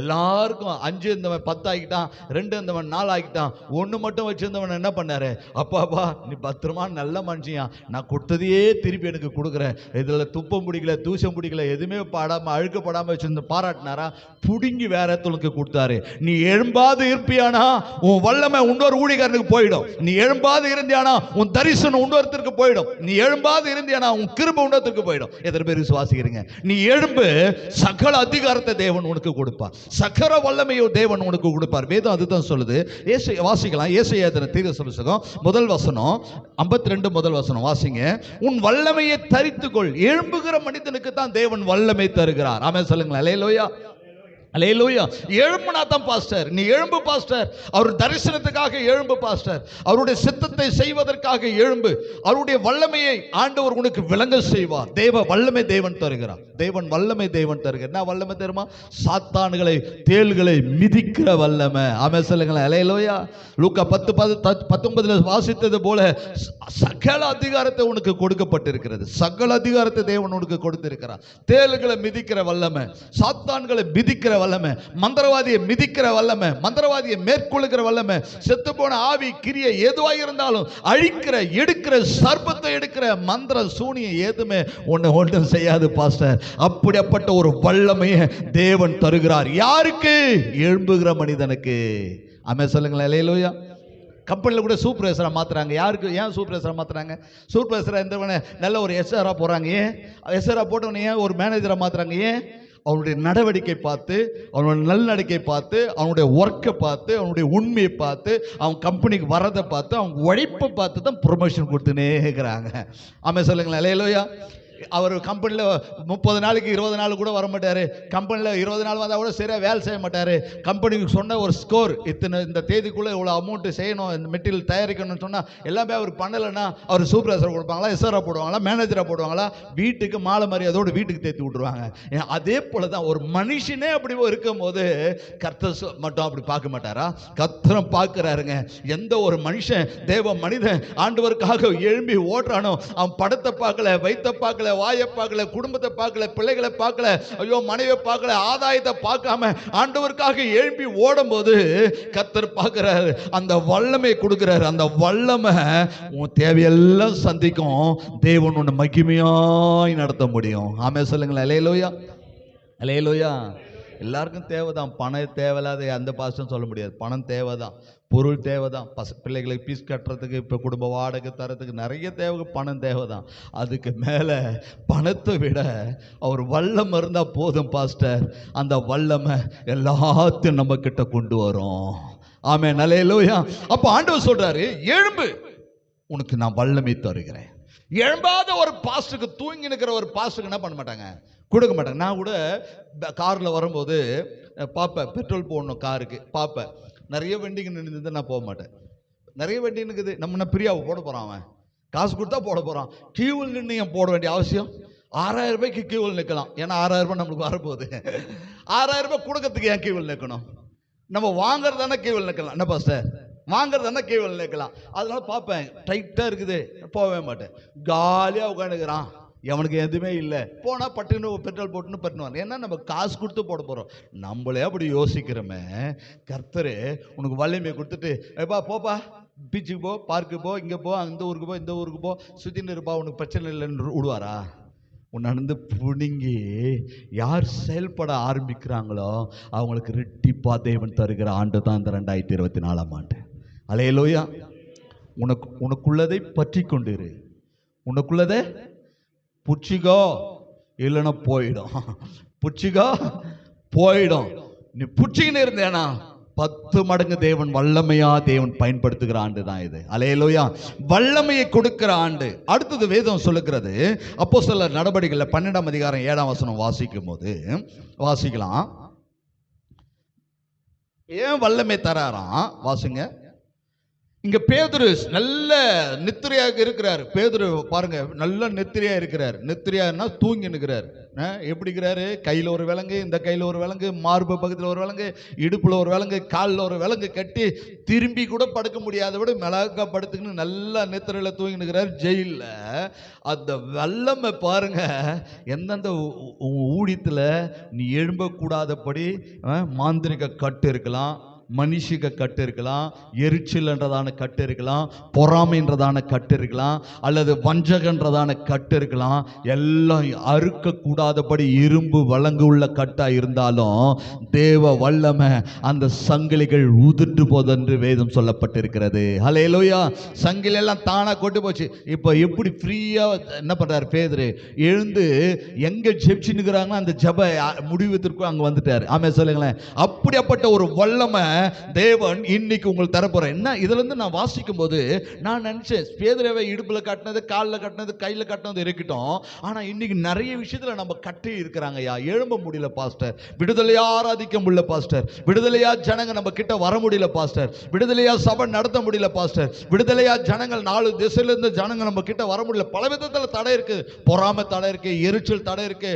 S1: எல்லாருக்கும் 5 இருந்தவன் 10 ஆகிட்டான், 2 இருந்தவன் 4 ஆகிட்டான், 1 மட்டும் வச்சிருந்தவன் என்ன பண்ணாரு, அப்பாப்பா நீ பத்திரமா நல்ல மனுஷியா, நான் கொடுத்ததையே திருப்பி எனக்கு கொடுக்குறேன், இதுல துப்பம் பிடிக்கல தூசம் பிடிக்கல எதுவுமே படாம அழுக்கப்படாம வச்சிருந்த பாராட்டினாரா, புடுங்கி வேற இடத்துக்கு கொடுத்தாரு. நீ எழும்பாது இருப்பியானா உன் வல்லமை இன்னொரு ஊழியக்காரனுக்கு போயிடும். நீ எழும்பாது இருந்தியானா உன் தரிசனம் இன்னொருத்தருக்கு போயிடும். நீ எழும்பாது இருந்தியானா உன் கிருபை உன்னதத்துக்கு போயிடும். எத்தனை பேர் விசுவாசிக்கிறீங்க? நீ எழும்பு, சகல அதிகாரத்தை தேவன் உனக்கு கொடுப்பார், சகல வல்லமையை தேவன் உனக்கு கொடுப்பார். வேதம் அதுதான் சொல்லுது. வாசிக்கலாம். ஏசாயா தீர்க்க புத்தகம் முதல் வசனம் 52 முதல் வசனம் வாசிங்க. உன் வல்லமையை தரித்துக்கொள். எழும்புகிற மனிதனுக்கு தான் தேவன் வல்லமை தருகிறார். ஆமென் சொல்லுங்களேன். அல்லேலூயா. அல்லேலூயா. எழும்புனா தான் பாஸ்டர். நீ எழும்பு பாஸ்டர். அவர் தரிசனத்துக்காக எழும்பு பாஸ்டர். அவருடைய சித்தத்தை செய்வதற்காக எழும்பு. அவருடைய வல்லமையை ஆண்டவர் உனக்கு விளங்க செய்வார். தேவ வல்லமை தேவன் தருகிறார். தேவன் வல்லமை தேவன் தருகிறார். என்ன வல்லமை தெரியுமா? சாத்தான்களை தேள்களை மிதிக்கிற வல்லமை. ஆமென் சொல்லுங்களேன். அல்லேலூயா. லூக்கா 10:19 வாசித்தது போல சகல அதிகாரத்தை உனக்கு கொடுக்கப்பட்டிருக்கிறது. சகல அதிகாரத்தை தேவன் உனக்கு கொடுத்திருக்கிறார். தேள்களை மிதிக்கிற வல்லமை, சாத்தான்களை மிதிக்கிற வல்லமை, மந்திரவாதியை மிதிக்கிற வல்லமை, மந்திரவாதியை மேற்கொள்ளுகிற வல்லமை, செத்து போன ஆவி கிரியை எதுவாக இருந்தாலும் அழிக்கிற எடுக்கிற சர்ப்பத்தை எடுக்கிற மந்திர சூனியம் எதுவுமே ஒன்றும் செய்யாது பாஸ்டர். அப்படிப்பட்ட ஒரு வல்லமையை தேவன் தருகிறார். யாருக்கு? எழும்புகிற மனிதனுக்கு. ஆமென் சொல்லுங்களேன். அல்லேலூயா. கம்பெனியில் கூட சூப்பர்வைசராக மாற்றுறாங்க. யாருக்கு? ஏன் சூப்பர்வைசராக மாற்றுறாங்க? சூப்பர்வைசராக இருந்தவனே நல்ல ஒரு எஸ்ஆராக போகிறாங்க. ஏன் எஸ்ஆராக போட்டவனே ஏன் ஒரு மேனேஜராக மாற்றுறாங்க? ஏன்? அவனுடைய நடவடிக்கை பார்த்து, அவனுடைய நல்லடக்கை பார்த்து, அவனுடைய ஒர்க்கை பார்த்து, அவனுடைய உண்மையை பார்த்து, அவன் கம்பெனிக்கு வரதை பார்த்து, அவங்க உழைப்பை பார்த்து தான் ப்ரொமோஷன் கொடுத்துனே இருக்கிறாங்க. ஆமென் சொல்லுங்களேன். அல்லேலூயா. அவர் கம்பெனியில் 30 நாளைக்கு 20 நாள் கூட வர மாட்டார். கம்பெனியில் 20 நாள் வந்தால் கூட சரியாக வேலை செய்ய மாட்டார். கம்பெனிக்கு சொன்ன ஒரு ஸ்கோர் இந்த தேதிக்குள்ளே இவ்வளோ அமௌண்ட்டு செய்யணும், இந்த மெட்டீரியல் தயாரிக்கணும்னு சொன்னால் எல்லாமே அவர் பண்ணலைன்னா அவர் சூப்பர்வைசர் கொடுப்பாங்களா, எஸ்ஆராக போடுவாங்களா, மேனேஜராக போடுவாங்களா, வீட்டுக்கு மாலை மரியாதையோடு வீட்டுக்கு தேத்தி விட்டுருவாங்க. அதே போல தான் ஒரு மனுஷனே அப்படி இருக்கும் போது கர்த்தர் மட்டும் அப்படி பார்க்க மாட்டாரா? கர்த்தரும் பார்க்குறாருங்க. எந்த ஒரு மனுஷன் தேவ மனிதன் ஆண்டவருக்காக எழும்பி ஓடுறானோ அவன் படத்தை பார்க்கல, வைத்த பார்க்கல, வாயை பார்க்கல, குடும்பத்தை பார்க்கல, பிள்ளைகளை பார்க்கல, ஐயோ மனைவியை பார்க்கல, ஆதாயத்தை பார்க்காம ஆண்டவருக்காக எழும்பி ஓடும் போது கர்த்தர் பார்க்கிறார், அந்த வல்லமை கொடுக்கிறார். அந்த வல்லமை உன் தேவையெல்லாம் சந்திக்கும். தேவன் உன்னை மகிமையாய் நடத்த முடியும். ஆமென் சொல்லுங்களேன். அல்லேலூயா. அல்லேலூயா. எல்லாருக்கும் தேவைதான். பணம் தேவையில்லாத அந்த பாஸ்டம் சொல்ல முடியாது. பணம் தேவைதான், பொருள் தேவைதான், பிள்ளைகளுக்கு பீஸ் கட்டுறதுக்கு, இப்போ குடும்ப வாடகை தரத்துக்கு நிறைய தேவை, பணம் தேவைதான். அதுக்கு மேலே பணத்தை விட அவர் வல்லம் இருந்தால் போதும் பாஸ்டர். அந்த வல்லமை எல்லாத்தையும் நம்ம கிட்ட கொண்டு வரும். ஆமென். அல்லேலூயா. அப்போ ஆண்டவர் சொல்றாரு, எழும்பு, உனக்கு நான் வல்லமை தருகிறேன். எழும்பாத ஒரு பாஸ்டுக்கு, தூங்கி நிற்கிற ஒரு பாஸ்டுக்கு என்ன பண்ண மாட்டாங்க, கொடுக்க மாட்டாங்க. நான் கூட காரில் வரும்போது பார்ப்பேன், பெட்ரோல் போடணும் காருக்கு பார்ப்பேன். நிறைய வண்டிங்க நின்று நான் போக மாட்டேன். நிறைய வண்டி இருக்குது, நம்ம என்ன பிரியாவை போட போகிறான், அவன் காசு கொடுத்தா போட போகிறான். கியூவில் நின்று ஏன் போட வேண்டிய அவசியம்? 6000 ரூபாய்க்கு கியூவில் நிற்கலாம். ஏன்னா 6000 ரூபாய் நம்மளுக்கு வரப்போகுது. 6000 ரூபாய் கொடுக்கறதுக்கு ஏன் கியூவில் நிற்கணும்? நம்ம வாங்குறது தானே கியூவில் நிற்கலாம். என்ன பாஸ்டர், வாங்குறது தானே கியூவில் நிற்கலாம். அதனால பார்ப்பேன், டைட்டாக இருக்குது, போகவே மாட்டேன். காலியாக உட்காந்துக்கிறான், எவனுக்கு எதுவுமே இல்லை, போனால் பட்டுன்னு பெட்ரோல் போட்டுன்னு பட்டுன்னு. ஏன்னா நம்ம காசு கொடுத்து போட போகிறோம். நம்மளே அப்படி யோசிக்கிறோமே. கர்த்தர் உனக்கு வல்லமை கொடுத்துட்டு, எப்பா போப்பா, பீச்சுக்கு போ, பார்க்கு போ, இங்கே போ, அந்த ஊருக்கு போ, இந்த ஊருக்கு போ, சுற்றின்னு இருப்பா, உனக்கு பிரச்சனை இல்லைன்னு விடுவாரா? உன்னந்து புடுங்கி யார் செயல்பட ஆரம்பிக்கிறாங்களோ அவங்களுக்கு ரெட்டிப்பா தேவன் தருகிற ஆண்டு தான் இந்த 2024ஆம் ஆண்டு. அல்லேலூயா. உனக்குள்ளதை பற்றி கொண்டிரு, உனக்குள்ளதை புச்சிகோ, இல்லைன்னா போயிடும். புச்சிகோ போயிடும். நீ புச்சிக்கின்னு இருந்தேனா 10 மடங்கு தேவன் வல்லமையா தேவன் பயன்படுத்துகிற ஆண்டு தான் இது. அல்லேலூயா. வல்லமையை கொடுக்கிற ஆண்டு. அடுத்தது வேதம் சொல்லுகிறது, அப்போஸ்தலர் நடபடிகளில் 12ஆம் அதிகாரம் 7ஆம் வசனம் வாசிக்கும் போது வாசிக்கலாம். ஏன் வல்லமை தராராம் வாசிங்க. இங்க பேதுரு நல்ல நித்திரையாக இருக்கிறார். பேதுரு பாருங்க, நல்ல நித்திரையா இருக்கிறார். நித்திரையான்னா தூங்கி நிற்கிறார். எப்படி இருக்கிறாரு? கையில் ஒரு விலங்கு, இந்த கையில் ஒரு விலங்கு, மார்பு பக்கத்தில் ஒரு விலங்கு, இடுப்புல ஒரு விலங்கு, காலில் ஒரு விலங்கு கட்டி திரும்பி கூட படுக்க முடியாத விட மிளகா படுத்துக்கின்னு நல்லா நித்திரையில தூங்கி நிற்கிறார் ஜெயிலில். அந்த வல்லமை பாருங்க. எந்தெந்த ஊழியத்தில் நீ எழும்பக்கூடாதபடி மாந்திரிக கட்டு இருக்கலாம், மனுஷிக கட்டு இருக்கலாம், எரிச்சல்ன்றதான கட்டு இருக்கலாம், பொறாமைன்றதான கட்டு இருக்கலாம், அல்லது வஞ்சகன்றதான கட்டு இருக்கலாம். எல்லாம் அறுக்க கூடாதபடி இரும்பு வழங்கு உள்ள கட்டா இருந்தாலும் தேவ வல்லமை அந்த சங்கிலிகள் உதிர்ந்து போதென்று வேதம் சொல்லப்பட்டிருக்கிறது. ஹல்லேலூயா. சங்கிலி எல்லாம் தானா கொண்டு போச்சு. இப்போ எப்படி ஃப்ரீயா என்ன பண்றாரு பேதுரு? எழுந்து எங்க ஜெபிச்சுன்னுக்குறாங்களோ அந்த ஜெப முடிவதற்கும் அங்க வந்துட்டாரு. ஆமே சொல்லுங்களேன். அப்படிப்பட்ட ஒரு வல்லமை தேவன் இன்னைக்கு உங்களுக்கு தரப்போறேன். என்ன இதுல இருந்து நான் வாசிக்கும் போது நான் நினைச்சேன், பேதுருவை இடுப்புல கட்டினது, காலில் கட்டினது, கையில கட்டினது இருக்கட்டும், ஆனா இன்னைக்கு நிறைய விஷயத்துல நம்ம கட்டி இருக்கிறாங்க. எழும்ப முடியல பாஸ்டர், விடுதலையா ஆராதிக்க முடியல பாஸ்டர், விடுதலையா ஜனங்க நம்ம கிட்ட வர முடியல பாஸ்டர், விடுதலையா சபை நடத்த முடியல பாஸ்டர், விடுதலையா ஜனங்கள் 4 திசையில இருந்து ஜனங்க நம்ம கிட்ட வர முடியல. பல விதத்துல தடை இருக்கு. பொறாமை தடை இருக்கு, எரிச்சல் தடை இருக்கு,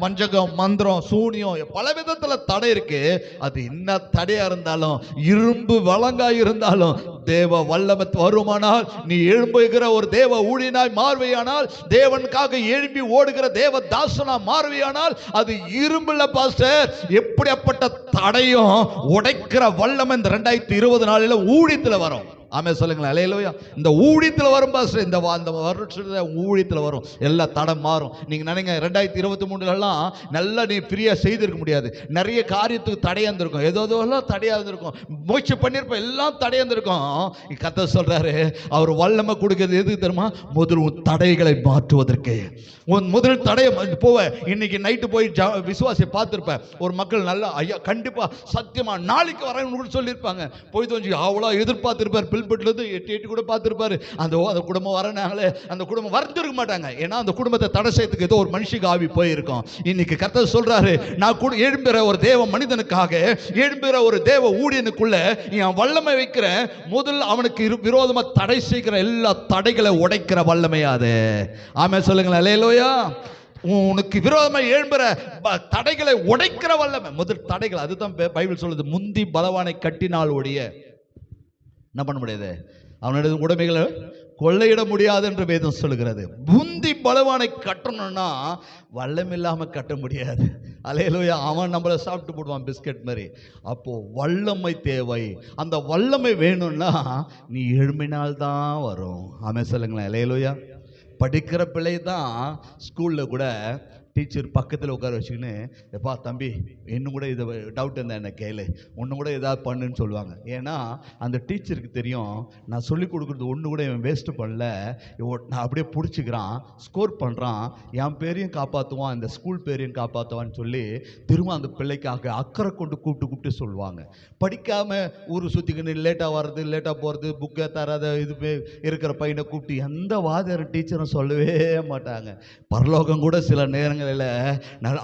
S1: வஞ்சகம், மந்திரம், சூனியம், பல விதத்துல தடை இருக்கு. அது என்ன தடையா இருந்தாலும், இரும்பு வழங்கா இருந்தாலும் தேவ வல்லமை வருமானால், நீ எழும்புகிற ஒரு தேவ ஊழியனாய் மாறுவையானால், தேவனுக்காக எழும்பி ஓடுகிற தேவ தாசனா மாறுவையானால், அது இரும்புல பாஸ்டர். எப்படிப்பட்ட தடையும் உடைக்கிற வல்லமை இந்த 2024 ஊழியத்தில் வரும். ஆமே சொல்லுங்களேன். அல்லேலூயா. இந்த ஊழியத்தில் வரும் பாஸ்டர். இந்த வருஷத்துல ஊழியத்தில் வரும், எல்லா தடம் மாறும். நீங்க நினைங்க 2023 நல்லா நீ ஃப்ரீயா செய்திருக்க முடியாது. நிறைய காரியத்துக்கு தடையா இருந்திருக்கும், ஏதோதெல்லாம் தடையா இருந்திருக்கும், முயற்சி பண்ணிருப்போம், எல்லாம் தடையா இருந்திருக்கும். கர்த்தர் சொல்றாரு, அவர் வல்லமை கொடுக்கிறது எதுக்கு தெரியுமா? முதல் உன் தடைகளை மாற்றுவதற்கு. உன் முதல் தடையை போவ. இன்னைக்கு நைட்டு போய் விசுவாசியை பார்த்திருப்பேன். ஒரு மக்கள் நல்லா, ஐயா கண்டிப்பா சத்தியமா நாளைக்கு வரேன்னு சொல்லியிருப்பாங்க. போய் தோஞ்சி அவ்வளோ எதிர்பார்த்திருப்பார். பில்பட்லேருந்து 8 கூட பார்த்துருப்பாரு. அந்த குடும்பம் வரனாங்களே, அந்த குடும்பம் வரைஞ்சிருக்க மாட்டாங்க. ஏன்னா அந்த குடும்பத்தை தடை செய்யறதுக்கு ஏதோ ஒரு மனுஷிக்கு ஆவி போயிருக்கும். இன்னைக்கு கர்த்தர் சொல்றாரு, நான் கூட எழும்புற ஒரு தேவ மனிதனுக்காக, எழும்புற ஒரு தேவ ஊழியனுக்குள்ள என் வல்லமை வைக்கிறேன். முதல் அவனுக்கு விரோதமா தடை செய்கிற எல்லா தடைகளை உடைக்கிற வல்லமையாது. ஆமே சொல்லுங்களேன். அல்லேலூயா. உனக்கு விரோதமா எழும்புற தடைகளை உடைக்கிற வல்லமை. முதல் தடைகள், அதுதான் பைபிள் சொல்லுது, முந்தி பலவானை கட்டினால் ஒழிய என்ன பண்ண முடியாது, அவனுடைய உடைமைகளை கொள்ளையிட முடியாது என்று வேதம் சொல்லுகிறது. முந்தி பலவானை கட்டணும்னா வல்லம் இல்லாம கட்ட முடியாது. அல்லேலூயா. அவன் நம்மளை சாப்பிட்டு போடுவான் பிஸ்கட் மாதிரி. அப்போ வல்லமை தேவை. அந்த வல்லமை வேணும்னா நீ எழும்பினால்தான் வரும். ஆமே சொல்லுங்களேன். அல்லேலூயா. படிக்கிற பிள்ளை தான் ஸ்கூல்ல கூட டீச்சர் பக்கத்தில் உட்கார வச்சுக்கின்னு, எப்பா தம்பி இன்னும் கூட இதை டவுட் இருந்தால் என்ன கேளு, ஒன்று கூட ஏதாவது பண்ணுன்னு சொல்லுவாங்க. ஏன்னா அந்த டீச்சருக்கு தெரியும், நான் சொல்லிக் கொடுக்குறது ஒன்று கூட இவன் வேஸ்ட்டு பண்ணல, நான் அப்படியே பிடிச்சிக்கிறான், ஸ்கோர் பண்ணுறான், என் பேரையும் காப்பாற்றுவான், இந்த ஸ்கூல் பேரையும் காப்பாற்றுவான்னு சொல்லி திரும்ப அந்த பிள்ளைக்காக அக்கறை கொண்டு கூப்பிட்டு சொல்லுவாங்க. படிக்காமல் ஊர் சுற்றிக்கின்னு லேட்டாக வர்றது, லேட்டாக போகிறது, புக்கை தராத இது இருக்கிற பையனை கூப்பிட்டு எந்த வாத்தியார் டீச்சரும் சொல்லவே மாட்டாங்க. பரலோகம் கூட சில நேரங்களில்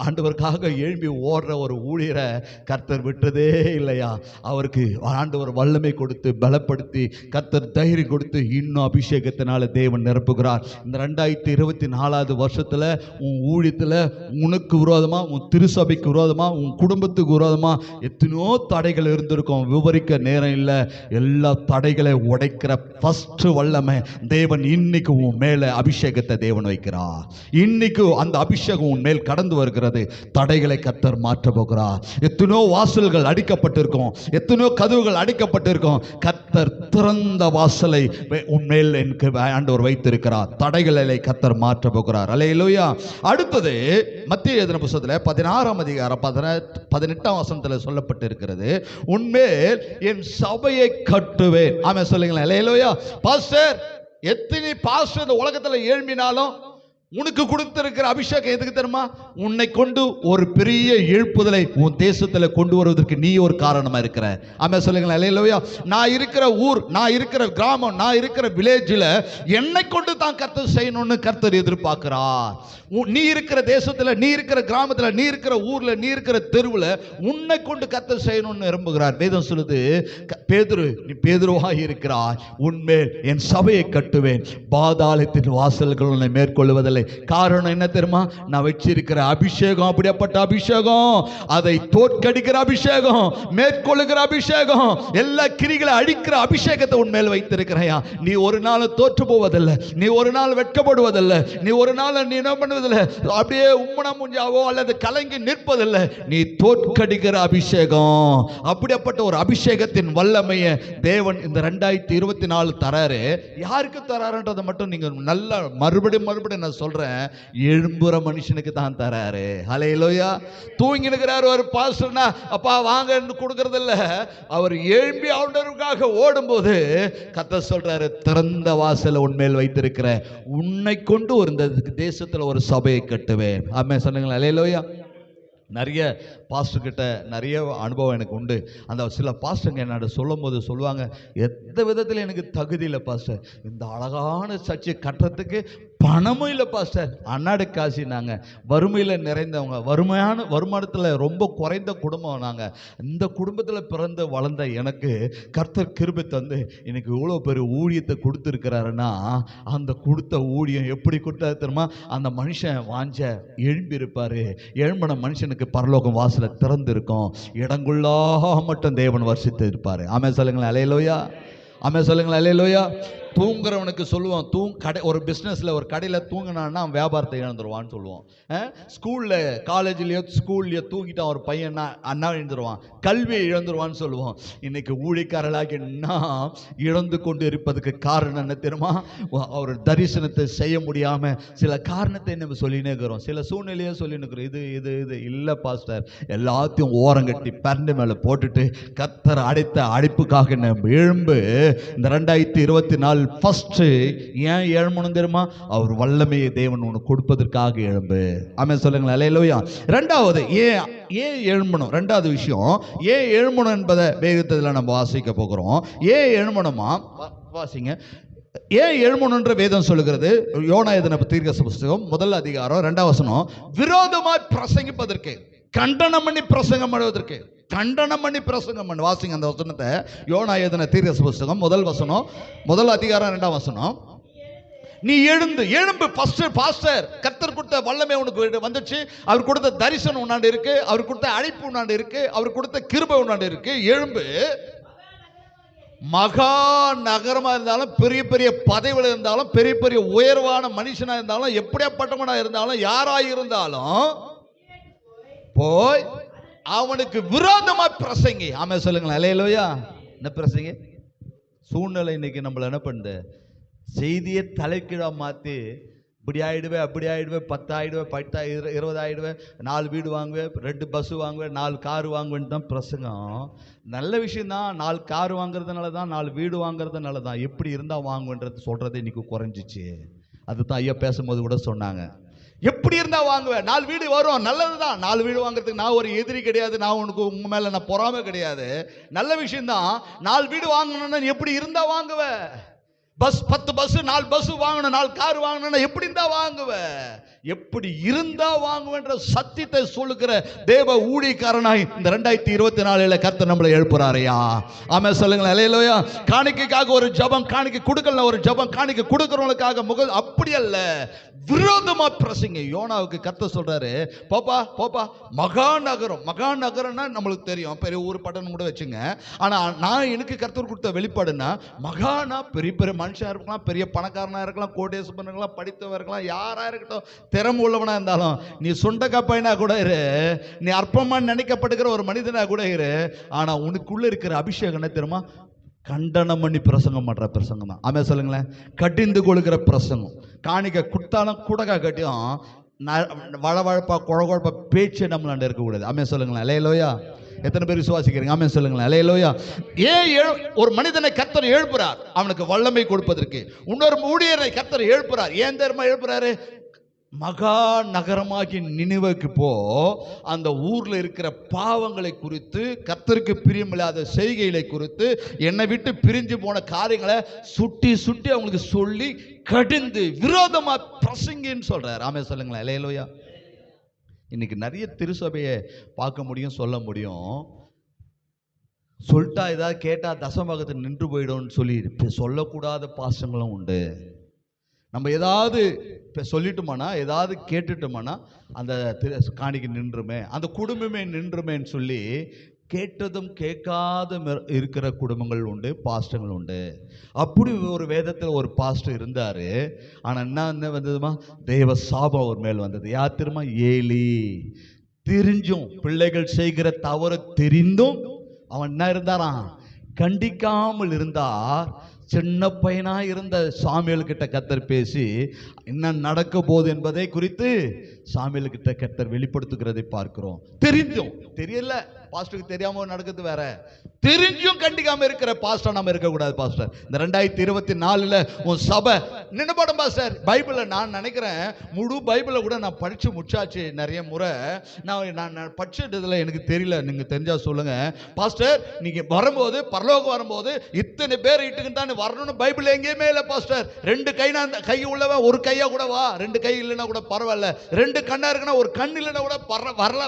S1: ஆண்டவருக்காக எழும்பி ஓடுற ஒரு ஊழியரை கர்த்தர் விட்டதே இல்லையா. அவருக்கு ஆண்டவர் வல்லமை கொடுத்து பலப்படுத்தி கர்த்தர் தைரியம் கொடுத்து இன்னும் அபிஷேகத்தினால தேவன் நிரப்புகிறார். இந்த 2024 வருஷத்துல உன் ஊழியத்தில் உனக்கு விரோதமா, உன் திருசபைக்கு விரோதமா, உன் குடும்பத்துக்கு விரோதமா எத்தனையோ தடைகள் இருந்திருக்கும். விவரிக்க நேரம் இல்லை. எல்லா தடைகளை உடைக்கிற ஃபர்ஸ்ட் வல்லமை தேவன் இன்னைக்கு உன் மேல அபிஷேகத்தை தேவன் வைக்கிறார். இன்னைக்கு அந்த அபிஷேகம் உன் மேல் கடந்து வருகிறது. தடைகளை கர்த்தர் மாற்ற போகிறார். எத்தனையோ வாசல்கள் அடிக்கப்பட்டிருக்கும், எத்தனையோ கதவுகள் அடிக்கப்பட்டிருக்கும். கர்த்தர் திறந்த வாசலை உன் மேல் எனக்கு ஆண்டவர் வைத்திருக்கிறார். தடைகளை கர்த்தர் மாற்ற போகிறார். அல்லேலூயா. அடுத்தது மத்தேயு எழுதின புத்தகத்தில் 16ஆம் அதிகாரம் 18ஆம் வசனத்தில் சொல்லப்பட்டிருக்கிறது, உன்மேல் என் சபையை கட்டுவேன். ஆமென் சொல்லுங்களேன். அல்லேலூயா. பாஸ்டர், எத்தனை பாஸ்டர் இந்த உலகத்தில் எழும்பினாலும் உனக்கு கொடுத்திருக்கிற அபிஷேகம் எதுக்கு தெரியுமா? உன்னை கொண்டு ஒரு பெரிய எழுப்புதலை உன் தேசத்தில் கொண்டு வருவதற்கு நீ ஒரு காரணமா இருக்கிற. ஆமென் சொல்லுங்களேன். அல்லேலூயா. நான் இருக்கிற ஊர், நான் இருக்கிற கிராமம், நான் இருக்கிற வில்லேஜில் என்னை கொண்டு தான் கர்த்தர் செய்யணும்னு கர்த்தர் எதிர்பார்க்கிறார். நீ இருக்கிற தேசத்தில், நீ இருக்கிற கிராமத்தில், நீ இருக்கிற ஊர்ல, நீ இருக்கிற தெருவில் உன்னை கொண்டு கர்த்தர் செய்யணும்னு விரும்புகிறார். வேதம் சொல்லுது, பேதுரு, நீ பேதுருவாக இருக்கிறாய், உன்மேல் என் சபையை கட்டுவேன், பாதாளத்தின் வாசல்கள் உன்னை மேற்கொள்வதில்லை. காரணம் என்ன தெரியுமா? நான் வச்சிருக்கிற அபிஷேகம் அப்படிப்பட்ட அபிஷேகம், அதை தோற்கடிக்கிற அபிஷேகம், மேற்கொள்ளுகிற அபிஷேகம், எல்லா கிரிகளை அழிக்கிற அபிஷேகத்தை உன்மேல் வைத்திருக்கிறேன். நீ ஒரு நாள் தோற்று போவதில்லை, நீ ஒரு நாள் வெட்கப்படுவதில்லை, நீ ஒரு நாள் நீ என்ன பண்ணுவதில்லை, அப்படியே உம்மன முஞ்சாவோ அல்லது கலங்கி நிற்பதில்லை. நீ தோற்கடிக்கிற அபிஷேகம். அப்படிப்பட்ட ஒரு அபிஷேகத்தின் வல்லமையை தேவன் இந்த 2024 தராரு. யாருக்கு தராருன்றதை மட்டும் நீங்க நல்லா மறுபடியும் நான் சொல்றேன், எழும்புற மனுஷனுக்கு தான் தராரு. ஹல்லேலூயா. தூங்கி இருக்கிறார் ஒரு பாஸ்டர்னா, அப்பா வாங்க கொடுக்கறது இல்ல. அவர் எழும்பி ஆண்டவருக்காக ஓடும்போது கர்த்தர் சொல்றாரு, திறந்த வாசலை உன்மேல் வைத்திருக்கிற உன்னை கொண்டு ஒரு இந்த தேசத்துல ஒரு சபையை கட்டுவேன். ஆமென் சொல்லுங்களேன். அல்லேலூயா. நிறைய பாஸ்டர்கிட்ட நிறைய அனுபவம் எனக்கு உண்டு. அந்த சில பாஸ்டருங்க என்னோட சொல்லும் போது சொல்லுவாங்க, எந்த விதத்தில் எனக்கு தகுதி இல்லை பாஸ்டர், இந்த அழகான சர்ச்சை கட்டுறதுக்கு பணமும் இல்லை பாஸ்டர். அன்னாடு காசி நாங்கள் வறுமையில் நிறைந்தவங்க, வருமானத்தில் ரொம்ப குறைந்த குடும்பம் நாங்கள். இந்த குடும்பத்தில் பிறந்து வளர்ந்த எனக்கு கர்த்தர் கிருபை தந்து எனக்கு இவ்வளோ பெரிய ஊழியத்தை கொடுத்துருக்கிறாருன்னா, அந்த கொடுத்த ஊழியம் எப்படி கொடுத்தாரு தெரியுமா? அந்த மனுஷன் வாஞ்ச எழும்பி இருப்பார். எழும்பின மனுஷனுக்கு பரலோகம் வாசலை திறந்து இருக்கும். இடங்குள்ளாக மட்டும் தேவன் வர்ஷித்து இருப்பார். ஆமென் சொல்லுங்களேன். அல்லேலூயா. ஆமென் சொல்லுங்களேன். அல்லேலூயா. தூங்குறவனுக்கு சொல்லுவோம், ஒரு பிஸ்னஸில் ஒரு கடையில் தூங்கினான்னா அவன் வியாபாரத்தை இழந்துருவான்னு சொல்லுவோம். ஸ்கூலில் காலேஜ்லேயோ ஸ்கூல்லையோ தூங்கிட்டான் ஒரு பையன்னா அண்ணா இழந்துருவான், கல்வியை இழந்துருவான்னு சொல்லுவோம். இன்னைக்கு ஊழியக்காரர்களாகி நான் இழந்து கொண்டு இருப்பதுக்கு காரணம் என்ன தெரியுமா? அவர் தரிசனத்தை செய்ய முடியாமல் சில காரணத்தை நம்ம சொல்லினே இருக்கிறோம், சில சூழ்நிலையை சொல்லின்னு இருக்கிறோம். இது இல்லை பாஸ்டர், எல்லாத்தையும் ஓரங்கட்டி பரண்டு மேலே போட்டுட்டு கர்த்தர் அடைத்த அழைப்புக்காக நம்ம எழும்பு. இந்த 2024 ஃபர்ஸ்ட் ஏன் எழும்பணும் தெரியுமா? அவர் வல்லமையை தேவன் உனக்கு கொடுப்பதற்காக எழும்பு. ஆமென் சொல்லுங்களேன். அல்லேலூயா. ரெண்டாவது ஏன் எழும்பணும், ரெண்டாவது விஷயம் ஏன் எழும்பணும் என்பதை வேதத்தில் நம்ம வாசிக்க போகிறோம். ஏன் எழும்பணுமா? வாசிங்க. ஏன் எழும்பணுன்ற வேதம் சொல்லுகிறது. யோனா எழுதின தீர்க்க புத்தகம் 1 அதிகாரம் 2ஆம் வசனம், விரோதமாய் பிரசங்கிப்பதற்கு, கண்டனம் பண்ணி பிரசங்கம் பண்ணுவதற்கு, கண்டனம் பண்ணி பிரசங்கம் பண்ணு. வாசிங்க அந்த வசனத்தை. யோனா எழுதின தீர்க்க புத்தகம் 1 வசனம், 1 அதிகாரம் 2ஆம் வசனம். நீ எழும்பு பாஸ்டர், கர்த்தர் கொடுத்த வல்லமை உனக்கு வந்துச்சு, அவர் கொடுத்த தரிசனம் உன்னாண்டு இருக்கு, அவர் கொடுத்த அழைப்பு உன்னாண்டு இருக்கு, அவர் கொடுத்த கிருபை உன்னாண்டு இருக்கு. எழும்பு. மகா நகரமா இருந்தாலும், பெரிய பெரிய பதவிகள் இருந்தாலும், பெரிய பெரிய உயர்வான மனுஷனா இருந்தாலும், எப்படியாப்பட்டவனா இருந்தாலும், யாராய் இருந்தாலும் போய் அவனுக்கு விரோதமா பிரசங்கி. ஆமென் சொல்லுங்களேன். அல்லேலூயா. என்ன பிரசங்கி? சூழ்நிலை இன்னைக்கு நம்மள என்ன பண்ணுது? செய்தியை தலைக்கீழா மாத்தி இப்படி ஆயிடுவேன், அப்படி ஆயிடுவேன், 10 ஆயிடுவேன், 20 ஆயிடுவேன், 4 வீடு வாங்குவேன், 2 பஸ் வாங்குவேன், 4 கார் வாங்குவேன்னு தான் பிரசங்கம். நல்ல விஷயம்தான், 4 கார் வாங்குறதுனால தான், 4 வீடு வாங்குறதுனால தான். எப்படி இருந்தால் வாங்குவேன்றது சொல்றது இன்னைக்கு குறைஞ்சிச்சு. அதுதான் ஐயா பேசும்போது கூட சொன்னாங்க. எப்படி இருந்தா வாங்குவேன்? 4 வீடு வரும், நல்லதுதான். 4 வீடு வாங்குறதுக்கு நான் ஒரு எதிரி கிடையாது, நான் உங்க மேல நான் பொறாமை கிடையாது, நல்ல விஷயம்தான். 4 வீடு வாங்கணும்னு எப்படி இருந்தா வாங்குவேன்? பஸ் 10 பஸ் 4 பஸ் வாங்கணும், 4 கார் வாங்கணும், எப்படி இருந்தா வாங்குவேன்? எப்படி இருந்தா வாங்குவேன்ற சத்தியத்தை சொல்லுகிற தேவ ஊழியக்காரனாய் இந்த 2024 கர்த்தர் நம்மளை எழுப்புறாரையா. ஆமென் சொல்லுங்களேன். அல்லேலூயா. காணிக்கைக்காக ஒரு ஜெபம், காணிக்கை கொடுக்கல ஒரு ஜெபம், காணிக்கை கொடுக்கிறவங்களுக்காக முகல், அப்படி அல்ல, விரோதமா பிரசங்க. யோனாவுக்கு கர்த்தர் சொல்றாரு, போப்பா போப்பா, மகாநகரம். மகாநகரம்னா நம்மளுக்கு தெரியும், பெரிய ஊர் பட்டணம் கூட வச்சுங்க. ஆனா நான் எனக்கு கர்த்தர் கொடுத்த வெளிப்பாடுன்னா, மகானா பெரிய பெரிய மனுஷன் இருக்கலாம், பெரிய பணக்காரனா இருக்கலாம், கோடீஸ்வரனா இருக்கலாம், படித்தவன் இருக்கலாம், யாரா இருக்கட்டும், திறமை உள்ளவனா இருந்தாலும், நீ சுண்டக்கா பையனா கூட இரு, நீ அற்பமா நினைக்கப்படுகிற ஒரு மனிதனா கூட இரு, ஆனா உனக்குள்ள இருக்கிற அபிஷேகம் என்ன தெரியுமா? கண்டனம் பண்ணி பிரசங்கம் பண்ற பிரசங்கம் தான். ஆமென் சொல்லுங்களேன். கடிந்து கொள்கிற பிரசங்கம். காணிக்க கொடுத்தாலும் கூடக்கா கட்டியும் வளவழப்பா குழப்பா பேச்சு நம்மளாண்ட இருக்கக்கூடாது. ஆமென் சொல்லுங்களேன். அல்லேலூயா. எத்தனை பேர் விசுவாசிக்கிறீங்க? ஆமென் சொல்லுங்களேன். அல்லேலூயா. ஏன் ஒரு மனிதனை கர்த்தர் எழுப்புறார்? அவனுக்கு வல்லமை கொடுப்பதற்கு. இன்னொரு ஊழியரை கர்த்தர் எழுப்புறார். ஏன் தெரியுமா எழுப்புறாரு? மகா நகரமாகி நினிவேக்கு போ, அந்த ஊர்ல இருக்கிற பாவங்களை குறித்து, கர்த்தருக்கு பிரியமில்லாத செய்கைகளை குறித்து, என்னை விட்டு பிரிஞ்சு போன காரியங்களை சுட்டி சுட்டி அவங்களுக்கு சொல்லி கடிந்து விரோதமா பிரசங்கின்னு சொல்றாரு. ஆமென் சொல்லுங்களேன். அல்லேலூயா. இன்னைக்கு நிறைய திருசபையை பார்க்க முடியும், சொல்ல முடியும். சொல்லிட்டா ஏதாவது கேட்டா தசமபாகத்தை நின்று போயிடும்னு சொல்லி சொல்லக்கூடாத பாசங்களும் உண்டு. நம்ம ஏதாவது சொல்லிட்டோமானா, ஏதாவது கேட்டுட்டோமானா, அந்த காணிக்கை நின்றுமே, அந்த குடும்பமே நின்றுமேன்னு சொல்லி கேட்டதும் கேட்காத இருக்கிற குடும்பங்கள் உண்டு, பாஸ்டர்கள் உண்டு. அப்படி ஒரு வேதத்தில் ஒரு பாஸ்டர் இருந்தாரு. ஆனா என்ன வந்ததுமா? தெய்வ சாபம் அவர் மேல் வந்தது. யார் தெரியுமா? ஏலி. தெரிஞ்சும், பிள்ளைகள் செய்கிற தவறு தெரிந்தும் அவன் என்ன இருந்தாராம்? கண்டிக்காமல் இருந்தார். சின்ன பையனா இருந்த சாமுவேல் கிட்ட கர்த்தர் பேசி என்ன நடக்க போகுது என்பதை குறித்து சாமுவேல் கிட்ட கர்த்தர் வெளிப்படுத்துகிறதை பார்க்கிறோம். தெரிஞ்சும், தெரியல பாஸ்டருக்கு தெரியாம நடக்குது வேற, தெரிஞ்சும் கண்டிக்காம இருக்கிற பாஸ்டர் நம்ம இருக்கக்கூடாது. பாஸ்டர், இந்த 2024 உன் சபை நின்னுபடும் பாஸ்டர். பைபிளை நான் நினைக்கிறேன், முழு பைபிளை கூட நான் படிச்சு முடிச்சாச்சு நிறைய முறை. நான் படிச்சதுல எனக்கு தெரியல, நீங்க தெரிஞ்சா சொல்லுங்க பாஸ்டர். நீங்க வரும்போது, பரலோகம் வரும்போது இத்தனை பேர் இட்டுக்கிட்டு தான் வரணும்னு பைபிள் எங்கேயுமே இல்லை பாஸ்டர். 2 கை உள்ளவன் ஒரு கையா கூட வா, 2 கை இல்லைன்னா கூட பரவாயில்ல, 2 கண்ணா இருக்குன்னா ஒரு கண் இல்லைன்னா கூட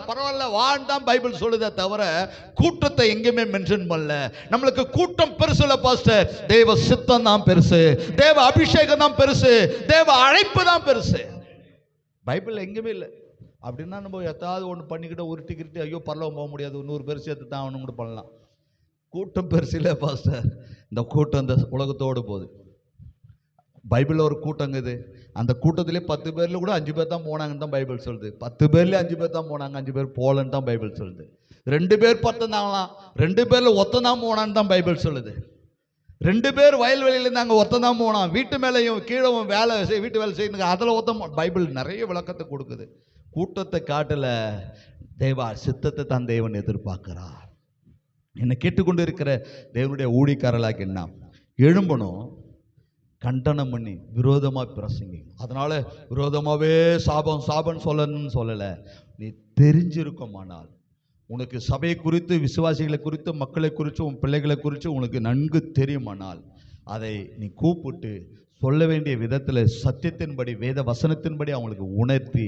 S1: பரவாயில்ல வான்னு தான் பைபிள் சொல்லுதே தவிர கூட்டத்தை எங்கேயுமே மென்ஷன் பண்ணல. நம்மளுக்கு கூட்டம் பெருசு இல்ல பாஸ்டர், தேவ சித்தம் தான் பெருசு, தேவ அபிஷேகம் தான் பெருசு, தேவ அழைப்பு தான் பெருசு. பைபிள் எங்கேயுமே இல்லை. அப்படின்னா நம்ம எதாவது ஒன்று பண்ணிக்கிட்டு உருட்டிக்கிட்டு ஐயோ பரலோகம் போக முடியாது, 100 பேர் சேர்த்து தான் அவனு கூட பண்ணலாம். கூட்டம் பெருசு இல்லை பாஸ்டர். இந்த கூட்டம் இந்த உலகத்தோடு போகுது. பைபிளில் ஒரு கூட்டங்குது, அந்த கூட்டத்திலே 10 பேர்ல கூட 5 பேர் தான் போனாங்கன்னு தான் பைபிள் சொல்லுது. 10 பேர்ல 5 பேர் தான் போனாங்க, 5 பேர் போலன்னு தான் பைபிள் சொல்லுது. 2 பேர் 10 தாங்களாம், 2 பேர்ல ஒத்ததான் போனான்னு தான் பைபிள் சொல்லுது. 2 பேர் வயல்வெளியில இருந்தாங்க, ஒத்ததான் போனான். வீட்டு மேலையும் கீழவும் வேலை வீட்டு வேலை செய்யணும், அதில் ஒத்த. பைபிள் நிறைய விளக்கத்தை கொடுக்குது. கூட்டத்தை காட்டல, தேவ சித்தத்தை தான் தேவன் எதிர்பார்க்கிறார். என்னை கேட்டுக்கொண்டு இருக்கிற தேவனுடைய ஊழியக்காரர்களாக என்ன எழும்பணும், கண்டனம் பண்ணி விரோதமா பிரசங்கி. அதனால விரோதமாவே சாபம் சொல்லணும்னு சொல்லலை. நீ தெரிஞ்சிருக்குமானால், உனக்கு சபையை குறித்து, விசுவாசிகளை குறித்து, மக்களை குறித்து, உன் பிள்ளைகளை குறித்து உனக்கு நன்கு தெரியுமானால், அதை நீ கூப்பிட்டு சொல்ல வேண்டிய விதத்தில் சத்தியத்தின்படி, வேத வசனத்தின்படி அவங்களுக்கு உணர்த்தி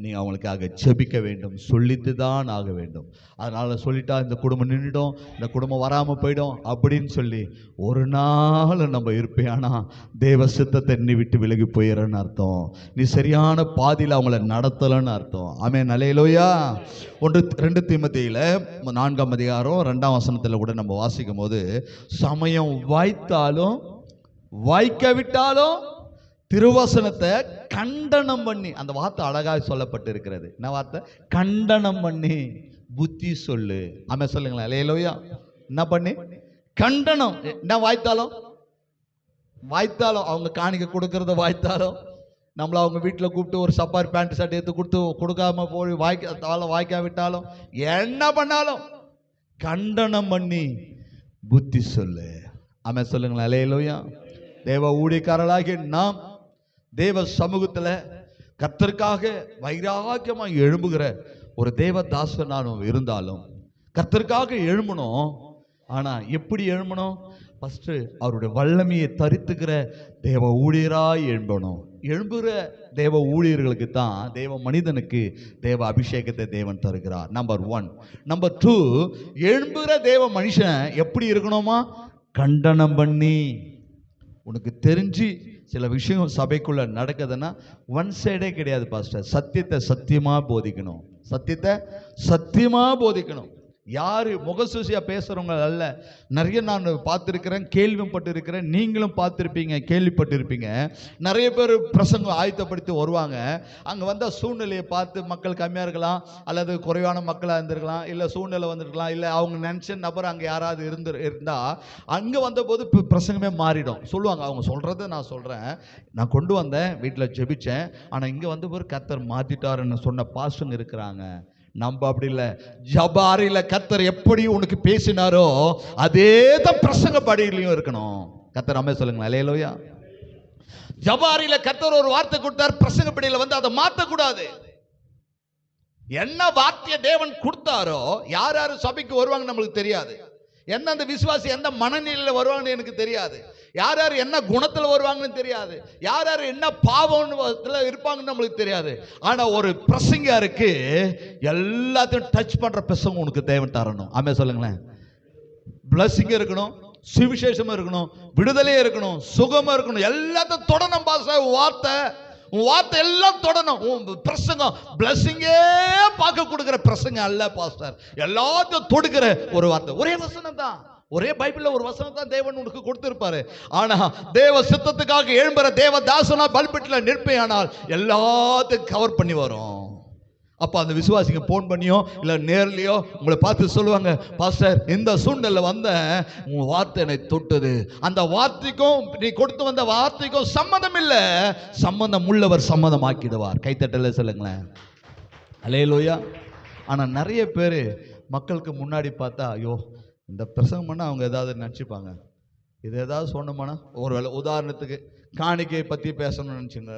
S1: நீ அவங்களுக்காக ஜெபிக்க வேண்டும், சொல்லித்து தான் ஆக வேண்டும். அதனால் சொல்லிட்டா இந்த குடும்பம் நின்றுடும், இந்த குடும்பம் வராமல் போயிடும் அப்படின்னு சொல்லி ஒரு நாள் நம்ம இருப்பேனா தேவ சித்தத்தை நீ விட்டு விலகி போயிடறன்னு அர்த்தம். நீ சரியான பாதியில் அவங்கள நடத்தலைன்னு அர்த்தம். ஆமென் அல்லேலூயா. 2 தீமோத்தேயுல 4ஆம் அதிகாரம் 2ஆம் வசனத்தில் கூட நம்ம வாசிக்கும் போது, சமயம் வாய்த்தாலும் வாய்க்காவிட்டாலும் திருவசனத்தை கண்டனம் பண்ணி, அந்த வார்த்தை அழகாக சொல்லப்பட்டு இருக்கிறது. என்ன வார்த்தை? கண்டனம் பண்ணி புத்தி சொல்லு. ஆமென் சொல்லுங்களேன். அல்லேலூயா. என்ன பண்ணி? கண்டனம். என்ன வாய்த்தாலும் அவங்க காணிக்க கொடுக்கறத வாய்த்தாலும், நம்மள அவங்க வீட்டில் கூப்பிட்டு ஒரு சப்பாரி பேண்ட் ஷர்ட் எடுத்து கொடுக்காம போய் வாய்க்காவிட்டாலும் என்ன பண்ணாலும் கண்டனம் பண்ணி புத்தி சொல்லு. ஆமென் சொல்லுங்களேன். அல்லேலூயா. தேவ ஊழியக்காரர்களாகிய நாம் தேவ சமூகத்தில் கர்த்தருக்காக வைராக்கியமாக எழும்புகிற ஒரு தேவ தாசனானும் இருந்தாலும் கர்த்தருக்காக எழும்பணும். ஆனா எப்படி எழும்பணும்? ஃபர்ஸ்ட் அவருடைய வல்லமையை தரித்துக்கிற தேவ ஊழியராய் எழும்பணும். எழும்புகிற தேவ ஊழியர்களுக்கு தான் தேவ மனிதனுக்கு தேவ அபிஷேகத்தை தேவன் தருகிறார். நம்பர் 1. நம்பர் 2, எழும்புகிற தேவ மனுஷன் எப்படி இருக்கணுமா? கண்டனம் பண்ணி. உனக்கு தெரிஞ்சு சில விஷயம் சபைக்குள்ள நடக்குதுன்னா ஒன் சைடே கிடையாது பாஸ்டர். சத்தியத்தை சத்தியமா போதிக்கணும். சத்தியத்தை சத்தியமா போதிக்கணும். யாரு முகசூசியா பேசுறவங்க அல்ல. நிறைய நான் பார்த்துருக்கிறேன், கேள்விப்பட்டு இருக்கிறேன், நீங்களும் பார்த்துருப்பீங்க, கேள்விப்பட்டிருப்பீங்க. நிறைய பேர் பிரசங்கம் ஆயத்தப்படுத்தி வருவாங்க. அங்கே வந்த சூழ்நிலையை பார்த்து மக்கள் கம்மியாக இருக்கலாம், அல்லது குறைவான மக்களாக இருந்திருக்கலாம், இல்லை சூழ்நிலை வந்திருக்கலாம், இல்லை அவங்க நினச்ச நபர் அங்கே யாராவது இருந்தா அங்கே வந்தபோது பிரசங்கமே மாறிடும். சொல்லுவாங்க, அவங்க சொல்கிறத நான் சொல்கிறேன், நான் கொண்டு வந்தேன், வீட்டில் ஜெபிச்சேன், ஆனால் இங்கே வந்த போது கர்த்தர் மாற்றிட்டாருன்னு சொன்ன பாஸ்டர் இருக்கிறாங்க. நம்ம அப்படி இல்லை. ஜபாரில கர்த்தர் எப்படி உனக்கு பேசினாரோ அதே தான் பிரசங்க படியிலையும் இருக்கணும். கர்த்தர் அம்மே சொல்லுங்களேன். அல்லேலூயா. ஜபாரில கர்த்தர் ஒரு வார்த்தை கொடுத்தார், பிரசங்க படியில வந்து அதை மாற்றக்கூடாது. என்ன வார்த்தையை தேவன் கொடுத்தாரோ யார் யார் சபைக்கு வருவாங்க நம்மளுக்கு தெரியாது. என்ன அந்த விசுவாசி எந்த மனநிலையில் வருவாங்கன்னு எனக்கு தெரியாது. யார் யார் என்ன குணத்தில் வருவாங்கன்னு தெரியாது. யார் யார் என்ன பாவத்தில் இருப்பாங்கன்னு நம்மளுக்கு தெரியாது. ஆனால் ஒரு பிரசங்கருக்கு எல்லாத்தையும் டச் பண்ணுற பிரசங்கம் உனக்கு தேவன் தரணும். ஆமே சொல்லுங்களேன். பிளஸிங் இருக்கணும், சுவிசேஷமும் இருக்கணும், விடுதலையே இருக்கணும், சுகமாக இருக்கணும், எல்லாத்தையும் தொடணும் பாச. உன் வார்த்தை எல்லாம் தொடணும். உன் பிரசங்கம் பிளஸிங்கே பார்க்க கொடுக்கிற பிரசங்கம் அல்ல பாஸ்டர். எல்லாத்தையும் தொடுக்கிற ஒரு வார்த்தை. ஒரே வசனம் தான், ஒரே பைபிள்ல ஒரு வசனம் தான் தேவன் உனக்கு கொடுத்திருப்பாரு. ஆனா தேவ சித்தத்துக்காக எழும்புற தேவ தாசனா பல்பிட்டில் நிற்பேயானால் எல்லாத்தையும் கவர் பண்ணி வரும். அப்போ அந்த விசுவாசிங்க போன் பண்ணியோ இல்லை நேர்லையோ உங்களை பார்த்து சொல்லுவாங்க, பாஸ்டர் இந்த சூழ்நிலை வந்த உன் வார்த்தை என்னை தொட்டது. அந்த வார்த்தைக்கும் நீ கொடுத்து வந்த வார்த்தைக்கும் சம்மதம் இல்லை, சம்மதம் உள்ளவர் சம்மதம் ஆக்கிடுவார். கைத்தட்டல சொல்லுங்களேன். அல்லேலூயா. ஆனால் நிறைய பேர் மக்களுக்கு முன்னாடி பார்த்தா, ஐயோ இந்த பிரசங்கம் பண்ணால் அவங்க ஏதாவது நினச்சிப்பாங்க, இது ஏதாவது சொன்னோம்னா, ஒரு வேளை உதாரணத்துக்கு காணிக்கையை பற்றி பேசணும்னு நினச்சிங்க,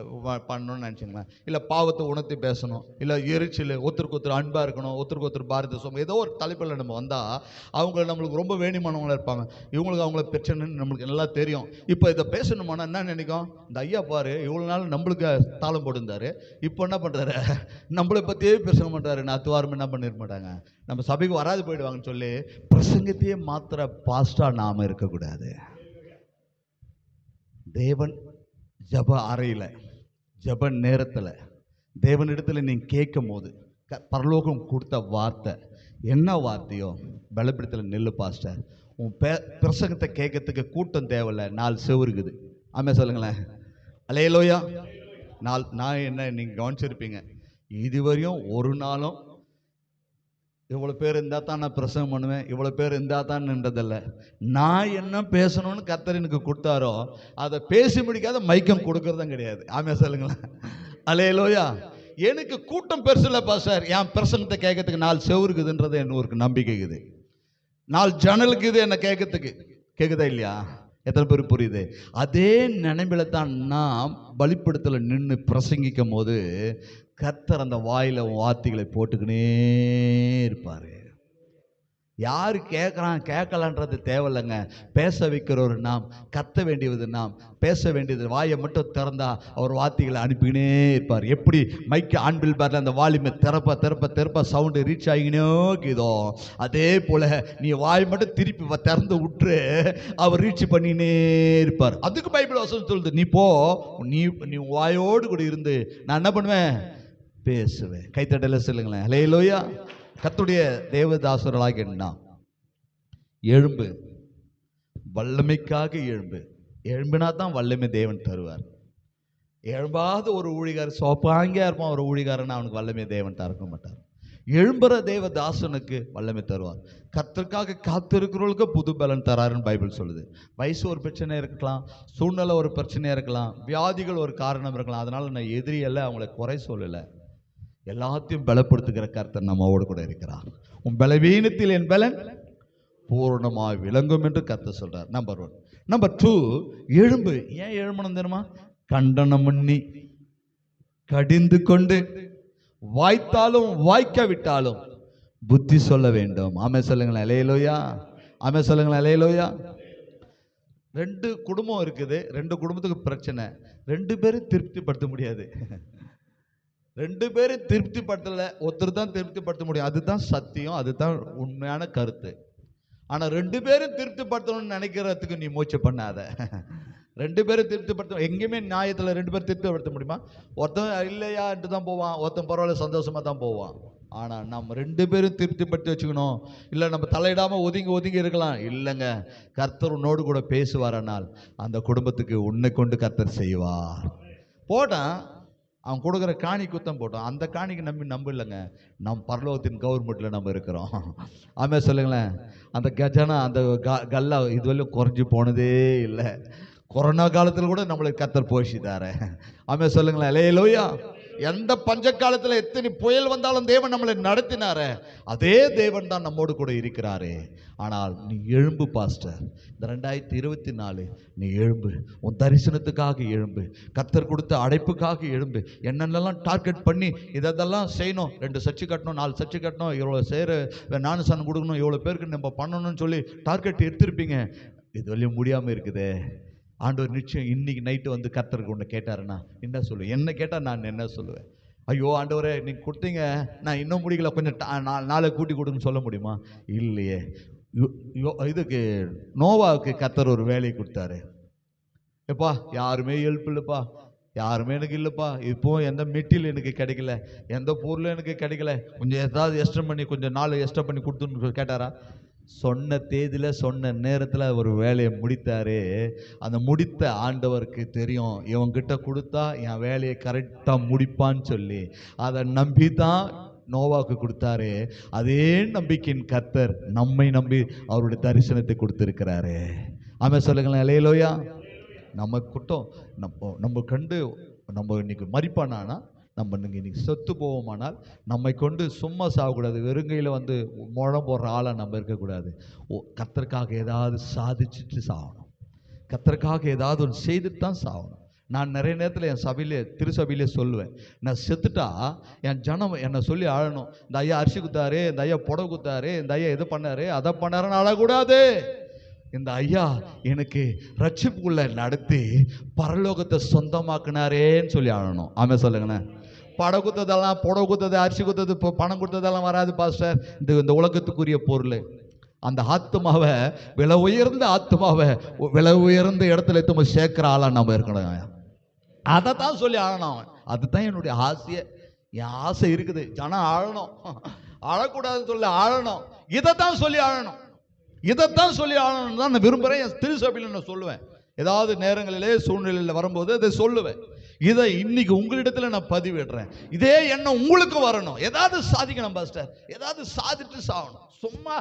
S1: பண்ணணும்னு நினச்சிங்களேன், இல்லை பாவத்தை உணர்த்தி பேசணும், இல்லை எரிச்சல், ஒருத்தருக்கு ஒருத்தர் அன்பாக இருக்கணும், ஒருத்தருக்கு ஒருத்தர் பாரத சோம், ஏதோ ஒரு தலைப்பில் நம்ம வந்தால் அவங்க நம்மளுக்கு ரொம்ப வேணுமானவங்களாக இருப்பாங்க. இவங்களுக்கு அவங்கள பிரச்சனைன்னு நம்மளுக்கு நல்லா தெரியும். இப்போ இதை பேசணுமானா என்ன நினைக்கும், இந்த ஐயா பாரு இவ்வளோ நாள் நம்மளுக்கு தாளம் போட்டுருந்தாரு, இப்போ என்ன பண்ணுறாரு, நம்மளை பற்றியே பேச மாட்டாரு, நான் அத்துவாரம் என்ன பண்ணிட மாட்டாங்க, நம்ம சபைக்கு வராது போயிடுவாங்கன்னு சொல்லி பிரசங்கத்தையே மாத்திர பாஸ்டாக நாம் இருக்கக்கூடாது. தேவன் ஜப அறையில் ஜப நேரத்தில் தேவனிடத்தில் நீங்கள் கேட்கும் போது பரலோகம் கொடுத்த வார்த்தை என்ன வார்த்தையோ பலப்படத்தில் நெல்லு பாஸ்டர். உன் பிரசங்கத்தை கேட்கறதுக்கு கூட்டம் தேவையில்லை, 4 செவருக்குது. ஆமே சொல்லுங்களேன். அல்லேலூயா. நான் என்ன நீங்கள் கவனிச்சிருப்பீங்க, இதுவரையும் ஒரு நாளும் இவ்வளோ பேர் இருந்தால் தான் நான் பிரசங்கம் பண்ணுவேன், இவ்வளோ பேர் இருந்தால் தான்ன்றதில்லை. நான் என்ன பேசணும்னு கர்த்தர் எனக்கு கொடுத்தாரோ அதை பேசி முடிக்காத மைக்கம் கொடுக்கறதும் கிடையாது. ஆமே சொல்லுங்களேன். அல்லேலூயா. எனக்கு கூட்டம் பெருசு இல்லை பாஸ்டர், என் பிரசங்கத்தை கேட்கறதுக்கு 4 செவருக்குதுன்றது என்ன ஒரு நம்பிக்கைக்குது, 4 ஜன்னலுக்கு இது என்ன கேட்கறதுக்கு. கேட்குதா இல்லையா? எத்தனை பேர் புரியுது? அதே நினைவில் தான் நாம் பலிப்படத்தில் நின்று பிரசங்கிக்கும் போது கர்த்தர் அந்த வாயில வார்த்தைகளை போட்டுக்கினே இருப்பாரு. யாரு கேட்குறான் கேட்கலான்றது தேவையில்லைங்க. பேச வைக்கிறவர் நாம், கத்த வேண்டியது நாம், பேச வேண்டியது வாயை மட்டும் திறந்தா அவர் வார்த்தைகளை அனுப்பிக்கினே இருப்பார். எப்படி மைக்கு ஆன்பில் பாரில் அந்த வால்யூமை திறப்ப திறப்ப திறப்ப சவுண்டு ரீச் ஆகினோ இதோ அதே போல நீ வாய் மட்டும் திருப்பி திறந்து விட்டுரு, அவர் ரீச் பண்ணினே இருப்பார். அதுக்கு பைபிள் வசனம் சொல்லுது, நீ போ, நீ வாயோடு கூட இருந்து நான் என்ன பண்ணுவேன், பேசுவேன். கைத்தட்டல சொல்லுங்களேன். அல்லேலூயா. கர்த்தருடைய தேவதாசர்களாக நாம் எழும்பு, வல்லமைக்காக எழும்பு. எழும்பினா தான் வல்லமை தேவன் தருவார். எழும்பாத ஒரு ஊழிகார் சோப்பாங்கியா இருப்பான், ஒரு ஊழிகாரன் அவனுக்கு வல்லமை தேவன் தரக்க மாட்டார். எழும்புற தேவ தாசனுக்கு வல்லமை தருவார். கர்த்தருக்காக காத்திருக்கிறவர்களுக்கு புது பலன் தராருன்னு பைபிள் சொல்லுது. வயசு ஒரு பிரச்சனை இருக்கலாம், சூழ்நிலை ஒரு பிரச்சனையாக இருக்கலாம், வியாதிகள் ஒரு காரணம் இருக்கலாம். அதனால நான் எதிரியல்ல, அவங்களை குறை சொல்லலை. எல்லாத்தையும் பலப்படுத்துகிற கர்த்தர் நம்மோடு கூட இருக்கிறார். உன் பலவீனத்தில் என் பலன் பூரணமாக விளங்கும் என்று கர்த்தர் சொல்றார். நம்பர் 1. நம்பர் 2, எழும்பு. ஏன் எழும்பணும் தெரியுமா? கண்டனம் பண்ணி, கடிந்து கொண்டு, வாய்த்தாலும் வாய்க்காவிட்டாலும் புத்தி சொல்ல வேண்டும். ஆமே சொல்லுங்களேன், அல்லேலூயா. ஆமே சொல்லுங்களேன், அல்லேலூயா. 2 குடும்பம் இருக்குது, 2 குடும்பத்துக்கு பிரச்சனை. 2 பேரும் திருப்திப்படுத்த முடியாது. 2 பேரும் திருப்திப்படுத்தல, ஒருத்தர் தான் திருப்திப்படுத்த முடியும். அதுதான் சத்தியம், அதுதான் உண்மையான கருத்து. ஆனா 2 பேரும் திருப்திப்படுத்தணும்னு நினைக்கிறதுக்கு நீ முயற்சி பண்ணாத. 2 பேரும் திருப்திப்படுத்த, எங்கேயுமே நியாயத்தில் 2 பேரும் திருப்திப்படுத்த முடியுமா? ஒருத்தன் இல்லையான்ட்டு தான் போவான், ஒருத்தன் பரவாயில்ல சந்தோஷமா தான் போவான். ஆனா நம்ம 2 பேரும் திருப்திப்படுத்தி வச்சுக்கணும். இல்லை நம்ம தலையிடாம ஒதுங்கி இருக்கலாம். இல்லைங்க, கர்த்தர் உன்னோடு கூட பேசுவாரானால் அந்த குடும்பத்துக்கு உன்னை கொண்டு கர்த்தர் செய்வார். போட்டான், அவன் கொடுக்குற காணி குத்தம் போட்டோம், அந்த காணிக்கு நம்ப இல்லைங்க, நம் பரலோகத்தின் கவர்மெண்ட்ல நம்ம இருக்கிறோம். ஆமே சொல்லுங்களேன். அந்த கஜனா, அந்த கல்லா இதுவரையும் குறைஞ்சி போனதே இல்லை. கொரோனா காலத்தில் கூட நம்மளுக்கு கர்த்தர் போஷித்தாரு. ஆமே சொல்லுங்களேன், அல்லேலூயா. எந்த பஞ்ச காலத்தில் எத்தனை புயல் வந்தாலும் தேவன் நம்மளை நடத்தினாரு. அதே தேவன் தான் நம்மோடு கூட இருக்கிறாரு. ஆனால் நீ எழும்பு பாஸ்டர், இந்த 2024 நீ எழும்பு, உன் தரிசனத்துக்காக எழும்பு, கர்த்தர் கொடுத்த அடைப்புக்காக எழும்பு. என்னென்னலாம் டார்கெட் பண்ணி இதெல்லாம் செய்யணும், 2 சர்ச்சு கட்டணும், 4 சர்ச்சு கட்டணும், இவ்வளோ செய்கிற ஞானஸ்நானம் கொடுக்கணும், இவ்வளோ பேருக்கு நம்ம பண்ணணும்னு சொல்லி டார்கெட் எடுத்திருப்பீங்க. இது வரையும் முடியாமல் இருக்குது. ஆண்டவர் நிச்சயம் இன்னைக்கு நைட்டு வந்து கர்த்தருக்கு ஒன்று கேட்டாருன்னா என்ன சொல்லுவேன்? என்ன கேட்டால் நான் என்ன சொல்லுவேன்? ஐயோ ஆண்டவரே நீங்கள் கொடுத்தீங்க, நான் இன்னும் முடிக்கல, கொஞ்சம் நாளை கூட்டி கொடுன்னு சொல்ல முடியுமா? இல்லையே. இதுக்கு நோவாவுக்கு கர்த்தர் ஒரு வேலையை கொடுத்தாரு. எப்பா யாருமே ஹெல்ப் இல்லைப்பா, யாருமே எனக்கு இல்லைப்பா, இப்போ எந்த மெட்டீரியல் எனக்கு கிடைக்கல, எந்த பொருளும் எனக்கு கிடைக்கல, கொஞ்சம் ஏதாவது எக்ஸ்ட்ரா பண்ணி, கொஞ்சம் நாள் எக்ஸ்ட்ரா பண்ணி கொடுத்துன்னு கேட்டாரா? சொன்ன தேதியில் சொன்ன நேரத்தில் ஒரு வேலையை முடித்தாரு. அந்த முடித்த ஆண்டவருக்கு தெரியும், இவங்கிட்ட கொடுத்தா என் வேலையை கரெக்டாக முடிப்பான்னு சொல்லி அதை நம்பி தான் நோவாவுக்கு கொடுத்தாரு. அதே நம்பிக்கையின் கர்த்தர் நம்மை நம்பி அவருடைய தரிசனத்தை கொடுத்திருக்கிறாரு. ஆமே சொல்லுங்களேன், அல்லேலூயா. நம்ம கூட்டம் நம்ம கண்டு நம்ம இன்னைக்கு மரிப்பானா, நம்ம இன்னைக்கு செத்து போவோமானால் நம்மை கொண்டு சும்மா சாகக்கூடாது, வெறுங்கையில் வந்து முழம் போடுற ஆளாக நம்ம இருக்கக்கூடாது. கர்த்தருக்காக ஏதாவது சாதிச்சுட்டு சாகணும், கர்த்தருக்காக ஏதாவது ஒன்று செய்துட்டு தான் சாகணும். நான் நிறைய நேரத்தில் என் சபையிலே, திருச்சபையிலே சொல்லுவேன், நான் செத்துட்டா என் ஜனம் என்னை சொல்லி அழணும், இந்த ஐயா அரிசி குத்தாரு, இந்த ஐயா புடவை குத்தாரு, இந்த ஐயா எது பண்ணாரு அதை பண்ணாருன்னு அழக்கூடாது. இந்த ஐயா எனக்கு ரட்சிப்புக்குள்ள நடத்தி பரலோகத்தை சொந்தமாக்குனாரேன்னு சொல்லி ஆளணும். ஆமே சொல்லுங்களேன். படை குத்ததெல்லாம், புடவை குத்தது, அரிசி குத்தது, பணம் கொடுத்ததெல்லாம் வராது பாஸ்டர். இந்த உலகத்துக்குரிய பொருள், அந்த ஆத்மாவை, விலை உயர்ந்த ஆத்மாவை விலை உயர்ந்த இடத்துல எடுத்து சேர்க்கிற ஆளா நம்ம இருக்கணும். அதை தான் சொல்லி ஆளணும். அதுதான் என்னுடைய ஆசையே. என் ஆசை இருக்குது, ஜனம் ஆளணும், அழக்கூடாதுன்னு சொல்லி ஆளணும், இதைத்தான் சொல்லி ஆளணும், இதைத்தான் சொல்லி ஆளணும் தான் நான் விரும்புகிறேன். என் திருச்சபையில் நான் சொல்லுவேன், ஏதாவது நேரங்களிலே சூழ்நிலையில் வரும்போது அதை சொல்லுவேன். இதை இன்னைக்கு உங்களிடத்தில் நான் பதிவிடுறேன். இதே எண்ணம் உங்களுக்கு வரணும். ஏதாவது சாதிக்கணும் பாஸ்டர், ஏதாவது சாதிட்டு சாகணும். சும்மா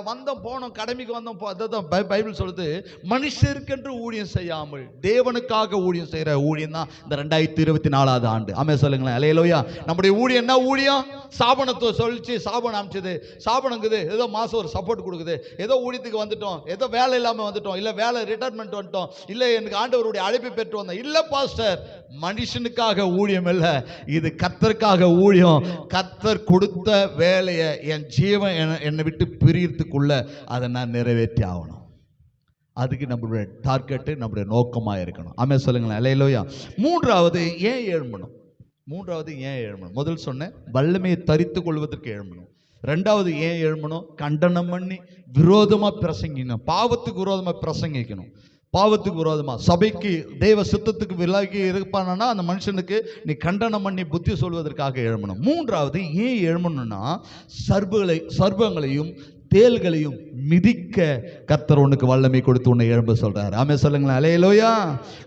S1: வந்தோம் போனோம், கடமைக்கு வந்தோம், அதான் பைபிள் சொல்லுது, மனுஷருக்கென்று ஊழியம் செய்யாமல் தேவனுக்காக ஊழியம் செய்கிற ஊழியம் தான் இந்த 2024 ஆண்டு. ஆமே சொல்லுங்களேன், அல்லேலூயா. நம்முடைய ஊழியம் என்ன ஊழியம்? சாபனத்தை சொல்லிச்சு, சாபனம் அமைச்சது, சாபனங்குது, ஏதோ மாதம் ஒரு சப்போர்ட் கொடுக்குது, ஏதோ ஊழியத்துக்கு வந்துட்டோம், ஏதோ வேலை இல்லாமல் வந்துட்டோம், இல்லை வேலை ரிட்டையர்மெண்ட் வந்துட்டோம், இல்லை எனக்கு ஆண்டவருடைய அழைப்பை பெற்று வந்தோம். இல்லை பாஸ்டர், மனுஷனுக்காக ஊழியம் இல்லை, இது கர்த்தருக்காக ஊழியம். கர்த்தர் கொடுத்த வேலையை என் ஜீவன் என்னை விட்டு பிரியறதுக்குள்ள அதை நான் நிறைவேற்றி ஆகணும். அதுக்கு நம்மளுடைய டார்கெட்டு, நம்மளுடைய நோக்கமாக இருக்கணும். ஆமே சொல்லுங்களேன், அல்லேலூயா. மூன்றாவது ஏன் எழும்பணும்? முதல் சொன்ன வல்லமையை தரித்து கொள்வதற்கு எழும்பணும். ரெண்டாவது ஏன் எழும்பணும்? கண்டனம் பண்ணி விரோதமாக பிரசங்கிக்கணும், பாவத்துக்கு விரோதமாக பிரசங்கிக்கணும். பாவத்துக்கு விரோதமாக சபைக்கு தெய்வ சித்தத்துக்கு விலகி இருப்பானா அந்த மனுஷனுக்கு நீ கண்டனம் பண்ணி புத்தி சொல்வதற்காக எழும்பணும். மூன்றாவது ஏன் எழும்பணும்னா, சர்வங்களையும் தேள்களையும் மிதிக்க கர்த்தர் உனக்கு வல்லமை கொடுத்து உன்னை எழும்ப சொல்றாரு. ஆமென் சொல்லுங்களேன். அல்லேலூயா.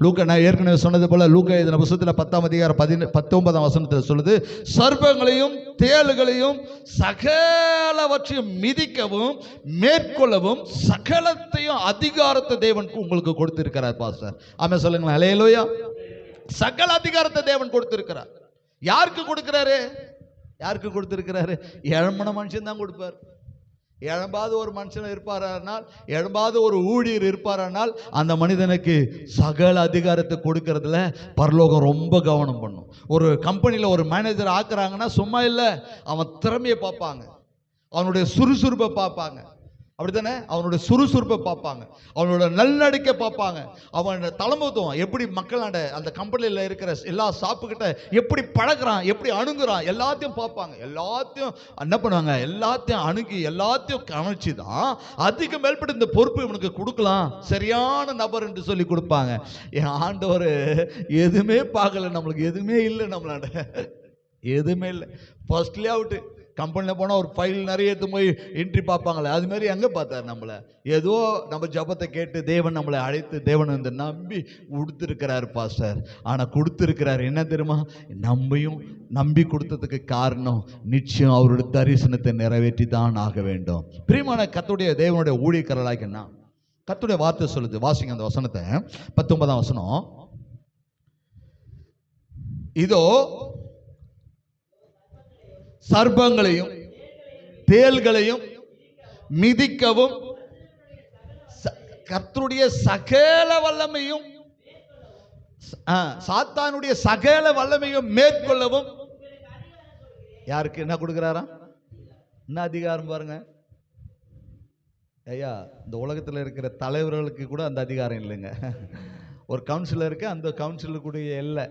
S1: லூக்கா, நான் ஏற்கனவே சொன்னது போல லூக்கா எழுதின புத்தகத்தில் 10ஆம் அதிகாரம் 19ஆம் வசனத்தில் சொல்லுது, சர்ப்பங்களையும் தேள்களையும் சகலவற்றையும் மிதிக்கவும் மேற்கொள்ளவும் சகலத்தையும் அதிகாரத்தை தேவன் உங்களுக்கு கொடுத்திருக்கிறார் பாஸ்டர். ஆமென் சொல்லுங்களேன். அல்லேலூயா. சகல அதிகாரத்தை தேவன் கொடுத்திருக்கிறார். யாருக்கு கொடுக்கிறாரு? யாருக்கு கொடுத்திருக்கிறாரு? எழும்பின மனுஷன் தான் கொடுப்பார். எழும்பாத ஒரு மனுஷன் இருப்பாரானால், எழும்பாத ஒரு ஊழியர் இருப்பாரானால், அந்த மனிதனுக்கு சகல அதிகாரத்தை கொடுக்கறதுல பரலோகம் ரொம்ப கவனம் பண்ணும். ஒரு கம்பெனியில் ஒரு மேனேஜர் ஆக்குறாங்கன்னா சும்மா இல்லை, அவன் திறமையை பார்ப்பாங்க, அவனுடைய சுறுசுறுப்பை பார்ப்பாங்க. அப்படித்தானே? அவனுடைய சுறுசுறுப்பை பார்ப்பாங்க, அவனோட நல்லடிக்கை பார்ப்பாங்க, அவனோட தலைமைத்துவம் எப்படி மக்களாண்ட அந்த கம்பெனியில் இருக்கிற எல்லா ஷாப்புக்கிட்ட எப்படி பழகிறான், எப்படி அணுகுறான், எல்லாத்தையும் பார்ப்பாங்க. எல்லாத்தையும் என்ன பண்ணுவாங்க? எல்லாத்தையும் அணுகி எல்லாத்தையும் கவனிச்சு தான் அதிக மேல்பட்டு இந்த பொறுப்பு இவனுக்கு கொடுக்கலாம், சரியான நபர் என்று சொல்லி கொடுப்பாங்க. என் ஆண்டவர் எதுவுமே பார்க்கல, நம்மளுக்கு எதுவுமே இல்லை, நம்மளாண்ட எதுவுமே இல்லை. ஃபர்ஸ்ட்லேயே அவுட்டு. கம்பெனியில் போனால் ஒரு ஃபைல் நிறைய எடுத்து போய் என்ட்ரி பார்ப்பாங்களே, அது மாதிரி எங்கே பார்த்தார் நம்மளை? ஏதோ நம்ம ஜபத்தை கேட்டு தேவன் நம்மளை அழைத்து தேவன் வந்து நம்பி கொடுத்துருக்கிறார் பாஸ்டர். ஆனால் கொடுத்துருக்கிறார் என்ன தெரியுமா? நம்பி கொடுத்ததுக்கு காரணம் நிச்சயம் அவருடைய தரிசனத்தை நிறைவேற்றி தான் ஆக வேண்டும். பிரியமான கர்த்தருடைய தேவனுடைய ஊழியக்காரர்களாகினா கர்த்தருடைய வார்த்தை சொல்லுது, வாசிங்க அந்த வசனத்தை, 19ஆம் வசனம். இதோ சர்ப்பங்களையும் தேள்களையும் மிதிக்கவும் கர்த்தருடைய சகல வல்லமையும் சாத்தானுடைய சகல வல்லமையும் மேற்கொள்ளவும் யாருக்கு என்ன கொடுக்கிறாரா? என்ன அதிகாரம் பாருங்க ஐயா. இந்த உலகத்தில் இருக்கிற தலைவர்களுக்கு கூட அந்த அதிகாரம் இல்லைங்க. ஒரு கவுன்சிலருக்கு அந்த கவுன்சிலருக்குடைய எல்லை,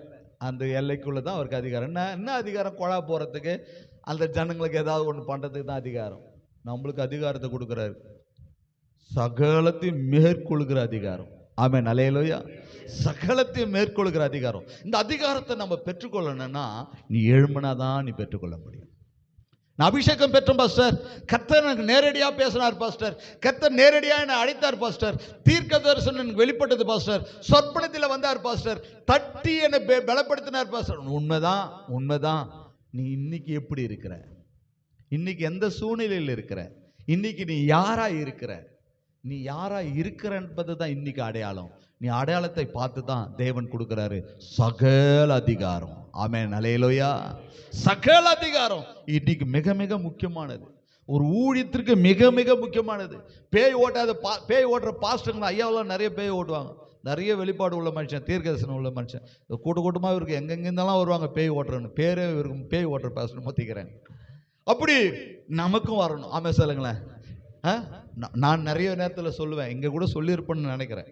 S1: அந்த எல்லைக்குள்ள தான் அவருக்கு அதிகாரம். என்ன அதிகாரம்? கொலா போறதுக்கு, அந்த ஜனங்களுக்கு ஏதாவது ஒன்று பண்றதுக்கு தான் அதிகாரம். நம்மளுக்கு அதிகாரத்தை கொடுக்கிறாரு, சகலத்தையும் மேற்கொள்கிற அதிகாரம். ஆமென். அல்லேலூயா. சகலத்தையும் மேற்கொள்கிற அதிகாரம். இந்த அதிகாரத்தை நம்ம பெற்றுக்கொள்ளணும்னா நீ எழும்பினாதான் நீ பெற்றுக்கொள்ள முடியும். நான் அபிஷேகம் பெற்றேன் பாஸ்டர், கர்த்தர் எனக்கு நேரடியாக பேசினார் பாஸ்டர், கர்த்தர் நேரடியாக என்னை அழைத்தார் பாஸ்டர், தீர்க்க தரிசனம் எனக்கு வெளிப்பட்டது பாஸ்டர், சொற்பனத்தில் வந்தார் பாஸ்டர், தட்டி என்னை பலப்படுத்தினார் பாஸ்டர். உண்மைதான், உண்மைதான். நீ இன்னைக்கு எப்படி இருக்கிற? இன்னைக்கு எந்த சூழ்நிலையில் இருக்கிற? இன்னைக்கு நீ யாரா இருக்கிற? நீ யாரா இருக்கிற என்பது தான் இன்னைக்கு அடையாளம். நீ அடையாளத்தை பார்த்து தான் தேவன் கொடுக்கிறாரு சகல அதிகாரம். ஆமென். அல்லேலூயா. சகல அதிகாரம் இன்னைக்கு மிக மிக முக்கியமானது, ஒரு ஊழியத்திற்கு மிக மிக முக்கியமானது. பேய் ஓட்டுற பாஸ்டருங்க ஐயாவெல்லாம் நிறைய பேய் ஓட்டுவாங்க, நிறைய வெளிப்பாடு உள்ள மனுஷன், தீர்க்கதரிசனம் உள்ள மனுஷன். கூட்டமாக இவருக்கு எங்கெங்கிருந்தாலும் வருவாங்க பேய் ஓட்டுறன்னு, பேரே இவருக்கு பேய் ஓட்டுற பாஸ்டர் மொத்திக்கிறேன். அப்படி நமக்கும் வரணும். ஆமாம் சொல்லுங்களேன். நான் நிறைய நேரத்தில் சொல்லுவேன், இங்கே கூட சொல்லியிருப்பேன்னு நினைக்கிறேன்.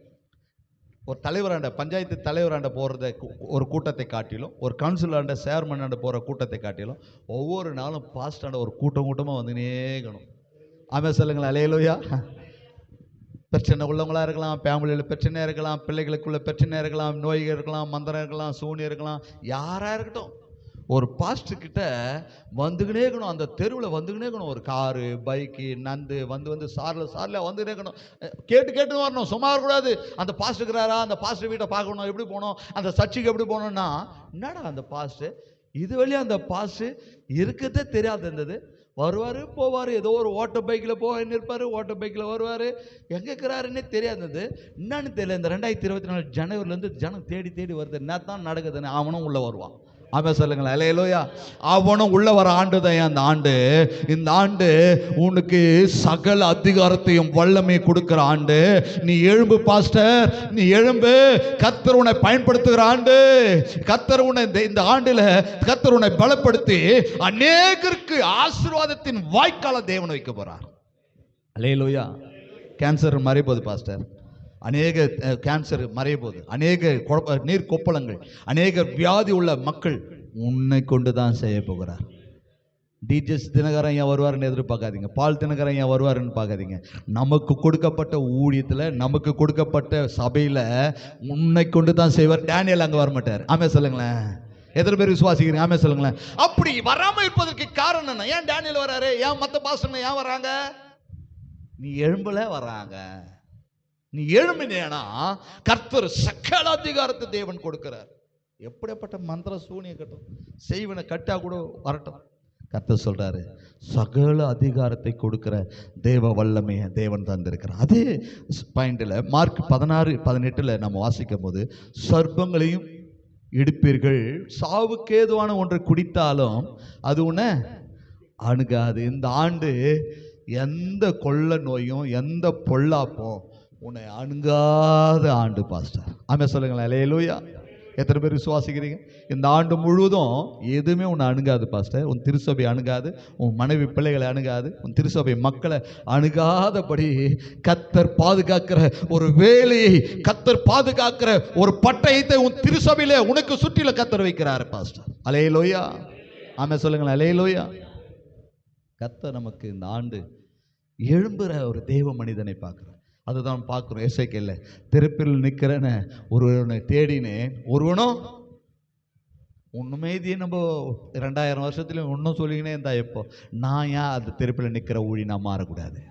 S1: ஒரு தலைவராண்ட, பஞ்சாயத்து தலைவராண்ட போகிறத ஒரு கூட்டத்தை காட்டிலும், ஒரு கவுன்சிலராண்ட சேர்மனாண்ட போகிற கூட்டத்தை காட்டிலும் ஒவ்வொரு நாளும் பாஸ்டாண்ட ஒரு கூட்டமாக வந்துனேக்கணும். ஆமாம் சொல்லுங்களேன். அல்லேலூயா. பிரச்சனை உள்ளவங்களாக இருக்கலாம், ஃபேமிலியில் பிரச்சனையாக இருக்கலாம், பிள்ளைகளுக்குள்ள பிரச்சனையாக இருக்கலாம், நோய்கள் இருக்கலாம், மந்திரம் இருக்கலாம், சூனியம் இருக்கலாம், யாராக இருக்கட்டும், ஒரு பாஸ்டர்கிட்ட வந்துக்கினே இருக்கணும். அந்த தெருவில் வந்துக்கினே இருக்கணும். ஒரு காரு, பைக்கு, நந்து வந்து சாரில் வந்துக்கினே இருக்கணும். கேட்டு வரணும், சும்மா இருக்கக்கூடாது. அந்த பாஸ்டர் இருக்கிறாரா, அந்த பாஸ்டர் வீட்டை பார்க்கணும், எப்படி போகணும், அந்த சர்ச்சுக்கு எப்படி போகணும்னா, என்னடா அந்த பாஸ்டர் இது வழியாக அந்த பாஸ்டர் இருக்கிறதே தெரியாது இருந்தது. வருவார் போவார், ஏதோ ஒரு ஓட்டர் பைக்கில் போய் நிற்பார், ஓட்டர் பைக்கில் வருவார், எங்கே இருக்கிறாருன்னே தெரியாதது. என்னன்னு தெரியல. இந்த 2024 ஜனவரிலேருந்து ஜனம் தேடி வருது, என்ன தான் நடக்குதுன்னு அவனும் உள்ளே வருவான். ஆமென் சொல்லுங்களேன். அல்லேலூயா. அவனும் உள்ள வர ஆண்டு தான் அந்த ஆண்டு. இந்த ஆண்டு உனக்கு சகல அதிகாரத்தையும் வல்லமை கொடுக்கிற ஆண்டு. நீ எழும்பு பாஸ்டர், நீ எழும்பு. கர்த்தர் உன்னை பயன்படுத்துகிற ஆண்டு. கர்த்தர் உன்னை இந்த ஆண்டுல கர்த்தர் உன்னை பலப்படுத்தி அநேகருக்கு ஆசீர்வாதத்தின் வாய்க்கால தேவன் வைக்க போறார். அல்லேலூயா. கேன்சர் மறைய போகுது பாஸ்டர், அநேக கேன்சர் மறைய போகுது, அநேக நீர் கொப்பளங்கள், அநேக வியாதி உள்ள மக்கள் உன்னை கொண்டு தான் செய்ய போகிறார். டிஜிஎஸ் தினகரன் ஏன் வருவாருன்னு எதிர்பார்க்காதீங்க, பால் தினகரன் ஏன் வருவாருன்னு பார்க்காதீங்க. நமக்கு கொடுக்கப்பட்ட ஊழியத்தில், நமக்கு கொடுக்கப்பட்ட சபையில் உன்னை கொண்டு தான் செய்வார். டேனியல் அங்கே வரமாட்டார். ஆமென் சொல்லுங்களேன். எத்தனை பேர் விசுவாசிக்கிறீங்க? ஆமென் சொல்லுங்களேன். அப்படி வராமல் இருப்பதற்கு காரணம் என்ன? ஏன் டேனியல் வராரு? ஏன் மற்ற பாஸ்டர்ங்க ஏன் வராங்க? நீ எழும்பல வர்றாங்க. நீ எழும்பினேனா கர்த்தர் சகல அதிகாரத்தை தேவன் கொடுக்கிறார். எப்படிப்பட்ட மந்திர சூனிய கட்டும் செய்வனை கட்டா கூட வரட்டும், கர்த்தர் சொல்றாரு சகல அதிகாரத்தை கொடுக்கிற தேவ வல்லமையை தேவன் தந்திருக்கிறார். அதே பாயிண்ட்ல மார்க் 16:18 நம்ம வாசிக்கும் போது, சர்ப்பங்களையும் இடுப்பீர்கள், சாவுக்கேதுவான ஒன்றை குடித்தாலும் அது உன்னை அணுகாது. இந்த ஆண்டு எந்த கொள்ள நோயும் எந்த பொல்லாப்பும் உன்னை அணுகாத ஆண்டு பாஸ்டர். ஆமென் சொல்லுங்களேன். அல்லேலூயா. எத்தனை பேர் விசுவாசிக்கிறீங்க? இந்த ஆண்டு முழுவதும் எதுவுமே உன்னை அணுகாது பாஸ்டர். உன் திருச்சபை அணுகாது, உன் மனைவி பிள்ளைகளை அணுகாது, உன் திருச்சபை மக்களை அணுகாதபடி கர்த்தர் பாதுகாக்கிற ஒரு வேலையை, கர்த்தர் பாதுகாக்கிற ஒரு பட்டயத்தை உன் திருச்சபையில உனக்கு சுற்றில கர்த்தர் வைக்கிறார் பாஸ்டர். அல்லேலூயா. ஆமென் சொல்லுங்களேன். அல்லேலூயா. கர்த்தர் நமக்கு இந்த ஆண்டு எழும்புற ஒரு தேவ மனிதனை பார்க்கிறோம். அதுதான் பார்க்கிறோம். எசேக்கியேல்ல திறப்பில் நிற்கிறன ஒருவனை தேடினேன், ஒருவனும் ஒன்றுமே இதையே நம்ம 2000 வருஷத்துலையும் ஒன்றும் சொல்லிக்கினே இருந்தா எப்போ நான் ஏன் அது திறப்பில் நிற்கிற ஊழி நான் மாறக்கூடாது?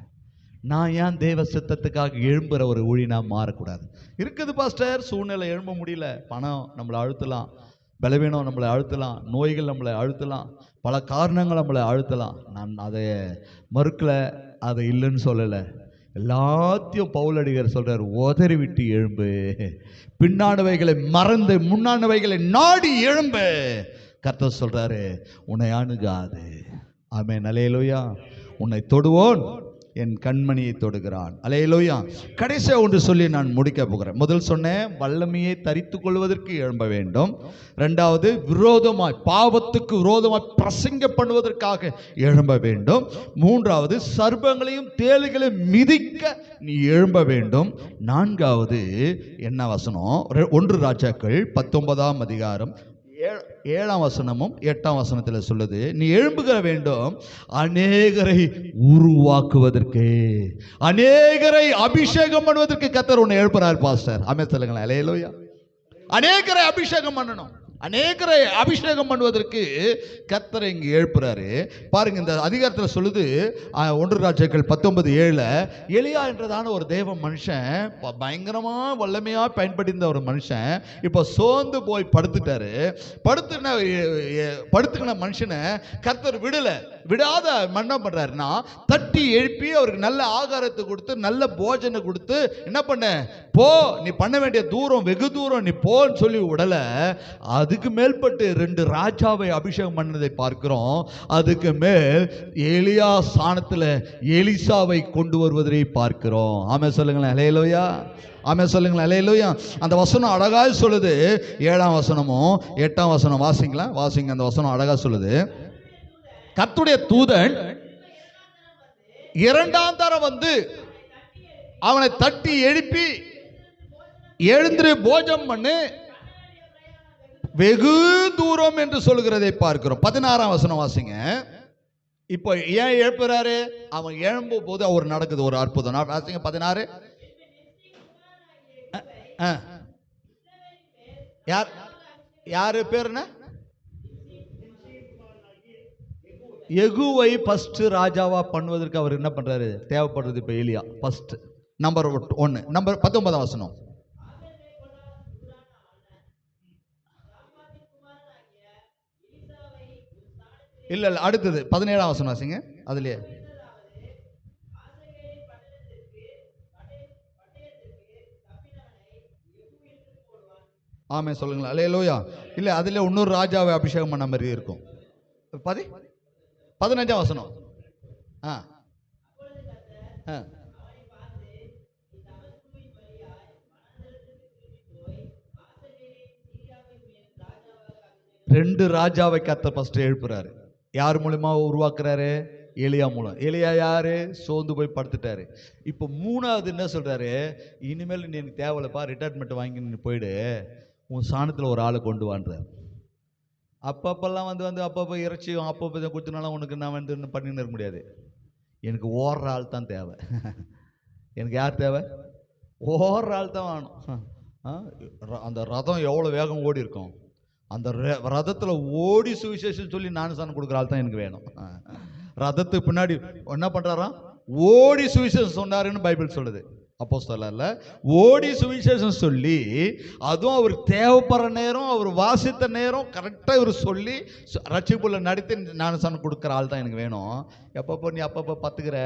S1: நான் ஏன் தேவ சித்தத்துக்காக எழும்புற ஒரு ஊழி நான் மாறக்கூடாது? இருக்குது பாஸ்டர், சூழ்நிலை எழும்ப முடியல, பணம் நம்மளை அழுத்தலாம், பலவீனம் நம்மளை அழுத்தலாம், நோய்கள் நம்மளை அழுத்தலாம், பல காரணங்கள் நம்மளை அழுத்தலாம். நான் அதை மறுக்கல, அதை இல்லைன்னு சொல்லலை. எல்லாத்தையும் பவுலடிகர் சொல்றார், உதறி விட்டு எழும்பு, பின்னானவைகளை மறந்து முன்னானவைகளை நாடி எழும்பு. கர்த்தர் சொல்றாரு உன்னை அணுகாது. ஆமென். அல்லேலூயா. உன்னை தொடுவோன் என் கண்மணியை தொடுகிறான். அல்லேலூயா. கடைசியா ஒன்று சொல்லி நான் முடிக்க போகிறேன். முதல் சொன்னேன், வல்லமையை தரித்து கொள்வதற்கு எழும்ப வேண்டும். இரண்டாவது, விரோதமாய் பாவத்துக்கு விரோதமாய் பிரசங்க பண்ணுவதற்காக எழும்ப வேண்டும். மூன்றாவது, சர்ப்பங்களையும் தேளுகளையும் மிதிக்க நீ எழும்ப வேண்டும். நான்காவது என்ன வசனம்? 1 ராஜாக்கள் 19ஆம் அதிகாரம் 7ஆம் வசனமும் 8ஆம் வசனத்தில் சொல்லுது, நீ எழும்புக வேண்டும் அநேகரை உருவாக்குவதற்கு, அநேகரை அபிஷேகம் பண்ணுவதற்கு கர்த்தர் உன்னை எழுப்புறார் பாஸ்டர். ஆமென் சொல்லுங்களேன். அல்லேலூயா. அநேகரை அபிஷேகம் பண்ணணும், அநேகரை அபிஷேகம் பண்ணுவதற்கு கர்த்தரை இங்கு எழுப்புறாரு. பாருங்க, இந்த அதிகாரத்தில் சொல்லுது 1 ராஜாக்கள் 19:7, எலியா என்றதான ஒரு தேவ மனுஷன், பயங்கரமா வல்லமையா பயன்படுத்தின ஒரு மனுஷன், இப்போ சோர்ந்து போய் படுத்துட்டாரு. படுத்துக்கின மனுஷனை கர்த்தர் விடாத என்ன பண்றாருன்னா, தட்டி எழுப்பி அவருக்கு நல்ல ஆகாரத்தை கொடுத்து நல்ல போஜனை கொடுத்து, என்ன பண்ண, போ, நீ பண்ண வேண்டிய தூரம் வெகு தூரம் நீ போன்னு சொல்லி விடல. அதுக்கு மேல்பட்டு 2 ராஜாவை அபிஷேகம் பண்ணதை பார்க்கிறோம். அதுக்கு மேல் எலியா ஸ்தானத்தில் எலிசாவை கொண்டு வருவதை பார்க்கிறோம். ஆமென் சொல்லுங்களேன். அல்லேலூயா. ஆமென் சொல்லுங்களேன். அல்லேலூயா. அந்த வசனம் அழகா சொல்லுது. 7ஆம் வசனமும் 8ஆம் வசனம் வாசிங்க. அந்த வசனம் அழகா சொல்லுது, கர்த்தருடைய தூதன் 2ஆம் தரம் வந்து அவனை தட்டி எழுப்பி, எழுந்திரு போஜனம் பண்ணு, வெகு தூரம் என்று சொல்கிறதை பார்க்கிறோம். 16ஆம் வசனம் வாசிங்க. இப்போ ஏன் எழுப்புறாரு? அவன் எழும்பும் போது அவர் நடக்குது ஒரு அற்புதம். வாசிங்க 16. யாரு பேர் என்ன? எகுவை ஃபர்ஸ்ட் ராஜாவா பண்ணுவதற்கு அவர் என்ன பண்றாரு? தேவைப்படுறது இப்ப எலியா ஃபர்ஸ்ட் நம்பர் 1. நம்பர் 19ஆம் வசனம். இல்ல அடுத்தது 17ஆம் வசனம் வாசிங்க. அதுலயே ஆமென் சொல்லுங்களா. அல்லேலூயா. இல்ல அதுல இன்னொரு ராஜாவை அபிஷேகம் பண்ண மாதிரி இருக்கும். 15ஆம் வசனம். ரெண்டு ராஜாவை கர்த்தர் ஃபர்ஸ்ட் எழுப்புறாரு. யார் மூலமா உருவாக்குறாரு? எலியா மூலம். எலியா யாரு? சோர்ந்து போய் படுத்துட்டாரு. இப்போ 3வது என்ன சொல்றாரு? இனிமேல் நீ எனக்கு தேவையில்லப்பா, ரிட்டையர்மெண்ட் வாங்கி நீ போயிடு, உன் சாணத்தில் ஒரு ஆளை கொண்டு வான்றார். அப்பப்பெல்லாம் அப்பப்போ இறைச்சியும் அப்பப்போ இதை கொடுத்தனால உனக்கு நான் பண்ணின்னு இருக்க முடியாது. எனக்கு ஓடுற ஆள் தான் தேவை. எனக்கு யார் தேவை? ஓடுற ஆள் தான் வேணும். அந்த ரதம் எவ்வளோ வேகம் ஓடி இருக்கும், அந்த ரதத்தில் ஓடி சுவிசேஷம் சொல்லி ஞானஸ்நானம் கொடுக்குற ஆள் தான் எனக்கு வேணும். ரதத்துக்கு பின்னாடி என்ன பண்ணுறாராம்? ஓடி சுவிசேஷம் சொன்னாருன்னு பைபிள் சொல்லுது. அப்போஸ்தலர்ல ஓடி சுவிசேஷம் சொல்லி, அதுவும் அவர் தேவைப்படுற நேரம், அவர் வாசித்த நேரம் கரெக்டாக இவர் சொல்லி ரட்சிப்புள்ள நடத்தி ஞானஸ்நானம் கொடுக்குற ஆள் தான் எனக்கு வேணும். எப்பப்போ நீ அப்பப்போ பத்துக்கிற,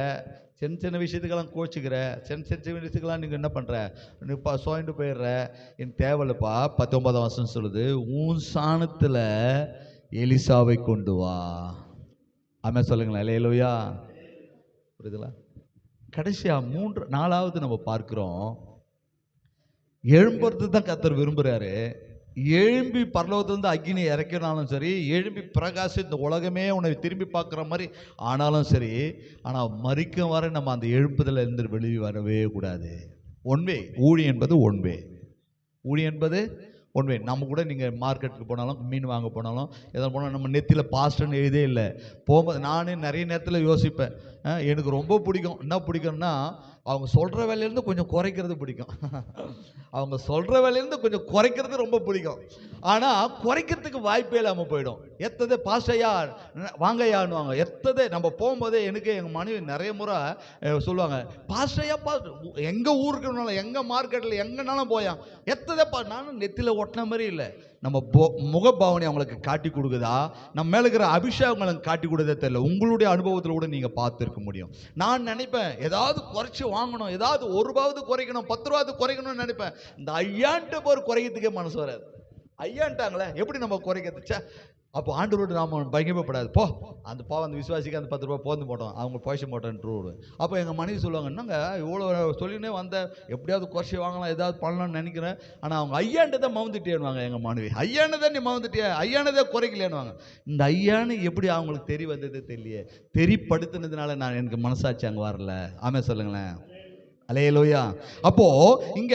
S1: சின்ன சின்ன விஷயத்துக்கெல்லாம் கோச்சிக்கிற, சின்ன விஷயத்துக்கெல்லாம் நீங்கள் என்ன பண்ணுற, நீ சோய்ந்து போயிடுற, எனக்கு தேவையில்லப்பா. 19ஆம் வசனம் சொல்லுது, உன் சாணத்தில் எலிசாவை கொண்டு வா. ஆமென் சொல்லுங்களேன். அல்லேலூயா. புரியுதுங்களா? கடைசியா 4வது நம்ம பார்க்கிறோம், எழும்புறது தான் கர்த்தர் விரும்புறாரு. எழும்பி பரலோகத்திலிருந்து அக்கினி இறக்கினாலும் சரி, எழும்பி பிரகாசி இந்த உலகமே உன்னை திரும்பி பார்க்குற மாதிரி ஆனாலும் சரி, ஆனால் மரிக்கும் வரை நம்ம அந்த எழுப்புதல் இருந்து வெளியே வரவே கூடாது. ஒன்வே ஊழியம் என்பது ஒன்வே, ஊழியம் என்பது ஒன்வே. நம்ம கூட நீங்கள் மார்க்கெட்டுக்கு போனாலும், மீன் வாங்க போனாலும், எதாவது போனாலும் நம்ம நெத்தியில் பாஸ்டர்னு எழுதே இல்லை. போகும்போது நானே நிறைய நேரத்தில் யோசிப்பேன், எனக்கு ரொம்ப பிடிக்கும். என்ன பிடிக்கும்னா, அவங்க சொல்கிற வேலையிலேருந்து கொஞ்சம் குறைக்கிறது பிடிக்கும். அவங்க சொல்கிற வேலையிலேருந்து கொஞ்சம் குறைக்கிறது ரொம்ப பிடிக்கும். ஆனால் குறைக்கிறதுக்கு வாய்ப்பே இல்லாமல் போயிடும். எத்ததே பாஸ்டையா வாங்கையான்னுவாங்க. எத்ததே நம்ம போகும்போதே எனக்கு எங்கள் மனைவி நிறைய முறை சொல்லுவாங்க, பாஸ்டையா எங்கள் ஊருக்கு எங்கள் மார்க்கெட்டில் எங்கேனாலும் போயான் எத்ததே நானும் நெத்தியில் ஒட்டின மாதிரி இல்லை. நம்ம முகபாவனை அவங்களுக்கு காட்டி கொடுக்குதா, நம்ம மேலே இருக்கிற அபிஷேகங்களுக்கு காட்டி கொடுத்தே தெரியல. உங்களுடைய அனுபவத்தில் கூட நீங்கள் பார்த்துருக்க முடியும். நான் நினைப்பேன், ஏதாவது குறைச்சி வாங்கணும், ஏதாவது 1 ரூபாவது குறைக்கணும், 10 ரூபாவது குறைக்கணும்னு நினைப்பேன். இந்த ஐயான்ட்டு போர் குறைக்கிறதுக்கே மனசு வராது. ஐயான்ட்டாங்களே, எப்படி நம்ம குறைக்கிறதுச்சா? அப்போ ஆண்டவரோடு நாம் பயங்கரப்படாது. போ அந்த அந்த விசுவாசிக்கு அந்த 10 ரூபா போந்து போட்டோம், அவங்க பைசா போட்டோன்ட்டு. அப்போ எங்கள் மனைவி சொல்லுவாங்க, என்னங்க இவ்வளோ சொல்லினே வந்த, எப்படியாவது குறைச்சி வாங்கலாம், ஏதாவது பண்ணலாம்னு நினைக்கிறேன். ஆனால் அவங்க ஐயாண்டு தான் மவுந்துட்டேன்னுவாங்க. எங்கள் மனைவி, ஐயானு தான் நீ மவுந்துட்டியா, ஐயானதே குறைக்கலேன்னுவாங்க. இந்த ஐயானு எப்படி அவங்களுக்கு தெரிய வந்தது தெரியலையே. தெரிப்படுத்தினதுனால நான் எனக்கு மனசாட்சி அங்கே வரல. ஆமென் சொல்லுங்களேன். அல்லேலூயா. அப்போ இங்க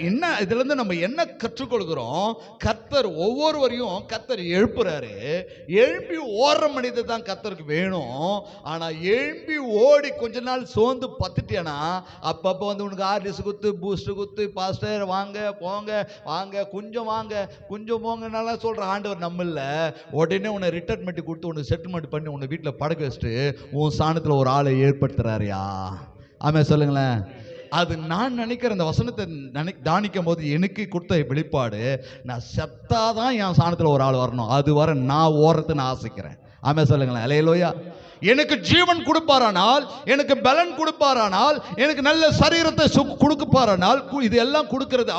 S1: என்ன, இதுல இருந்து நம்ம என்ன கற்றுக்கொள்கிறோம்? கர்த்தர் ஒவ்வொருவரையும் கர்த்தர் எழுப்புறாரு. எழுப்பி ஓடுற மனிதர் தான் கர்த்தருக்கு வேணும். ஆனா எழுப்பி ஓடி கொஞ்ச நாள் சோர்ந்து பத்துட்டியானா, அப்பப்போ வந்து உனக்கு ஆர்டிஸ் குத்து, பூஸ்ட் குத்து, பாஸ்டர் வாங்க போங்க, வாங்க கொஞ்சம் வாங்க கொஞ்சம் போங்கனால சொல்ற ஆண்டவர் நம்ம இல்ல. உடனே உன்னை ரிட்டைர்மெண்ட் கொடுத்து உனக்கு செட்டில்மெண்ட் பண்ணி உன்னை வீட்டில் படுக்க வச்சுட்டு உன் சாணத்துல ஒரு ஆளை ஏற்படுத்துறாருயா. ஆமென் சொல்லுங்களேன். அது நான் நினைக்கிற அந்த வசனத்தை தானிக்கும் போது எனக்கு கொடுத்த வெளிப்பாடு, நான் செத்தாதான் என் சாணத்தில் ஒரு ஆள் வரணும், அது வர நான் ஓரத்துன்னு ஆசைக்கிறேன். ஆமென் சொல்லுங்களேன். அல்லேலூயா. எனக்கு ஜீவன் கொடுப்பாரானால், எனக்கு பலன் கொடுப்பாரானால், எனக்கு நல்ல சரீரத்தை கொடுப்பாரானால், இது எல்லாம் கொடுக்கறது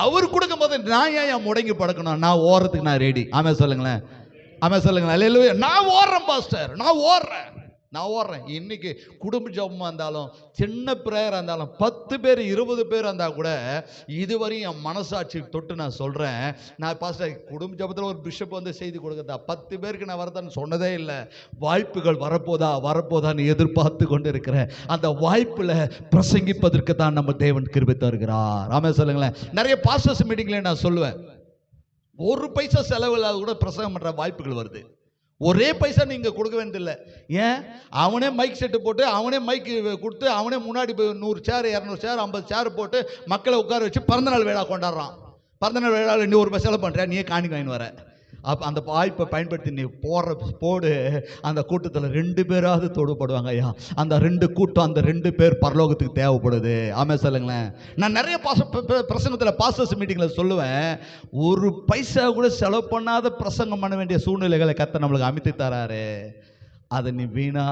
S1: அவர் கொடுக்கும் போது நான் ஏன் முடங்கி படுக்கணும்? நான் ஓரத்துக்கு நான் ரெடி. ஆமென் சொல்லுங்களேன். ஆமென் சொல்லுங்களேன். அல்லேலூயா. நான் ஓடுறேன் பாஸ்டர், நான் ஓடுறேன். இன்னைக்கு குடும்ப ஜபமாக இருந்தாலும், சின்ன பிரேயராக இருந்தாலும், 10 பேர் 20 பேர் இருந்தால் கூட, இதுவரையும் என் மனசாட்சி தொட்டு நான் சொல்கிறேன், நான் பாஸ்டர் குடும்ப ஜபத்தில் ஒரு பிஷப் வந்து செய்தி கொடுக்குறதா, 10 பேருக்கு நான் வரதான்னு சொன்னதே இல்லை. வாய்ப்புகள் வரப்போதான்னு எதிர்பார்த்து கொண்டு இருக்கிறேன். அந்த வாய்ப்பில் பிரசங்கிப்பதற்கு தான் நம்ம தேவன் கிருபை தருகிறார். ஆமென் சொல்லுங்களேன். நிறைய பாஸ்டர்ஸ் மீட்டிங்ல நான் சொல்லுவேன், 1 பைசா செலவு இல்லாத கூட பிரசங்கம் பண்ணுற வாய்ப்புகள் வருது. ஒரே பைசா நீங்க கொடுக்க வேண்டியதில்லை. ஏன்? அவனே மைக் செட்டு போட்டு, அவனே மைக் கொடுத்து, அவனே முன்னாடி 100 சேர் 200 சேர் 50 சேர் போட்டு மக்களை உட்கார வச்சு பிறந்தநாள் விழா கொண்டாடுறான். பிறந்தநாள் விழாவில் நீ 1 செலவு பண்ணுற, நீயே காணிக்க வாங்கி வர. அப்போ அந்த வாய்ப்பை பயன்படுத்தி நீ போடு. அந்த கூட்டத்தில் 2 பேராவது தொடுபடுவாங்க. ஐயா, அந்த 2 கூட்டம், அந்த 2 பேர் பரலோகத்துக்கு தேவைப்படுது. ஆமென் சொல்லுங்களேன். நான் நிறைய பிரசங்கத்தில் பாஸ்டர்ஸ் மீட்டிங்கில் சொல்லுவேன், 1 பைசா கூட செலவு பண்ணாத பிரசங்கம் பண்ண வேண்டிய சூழ்நிலைகளை கர்த்தர் நம்மளுக்கு அமைத்து தராரு. அதை நீ வீணா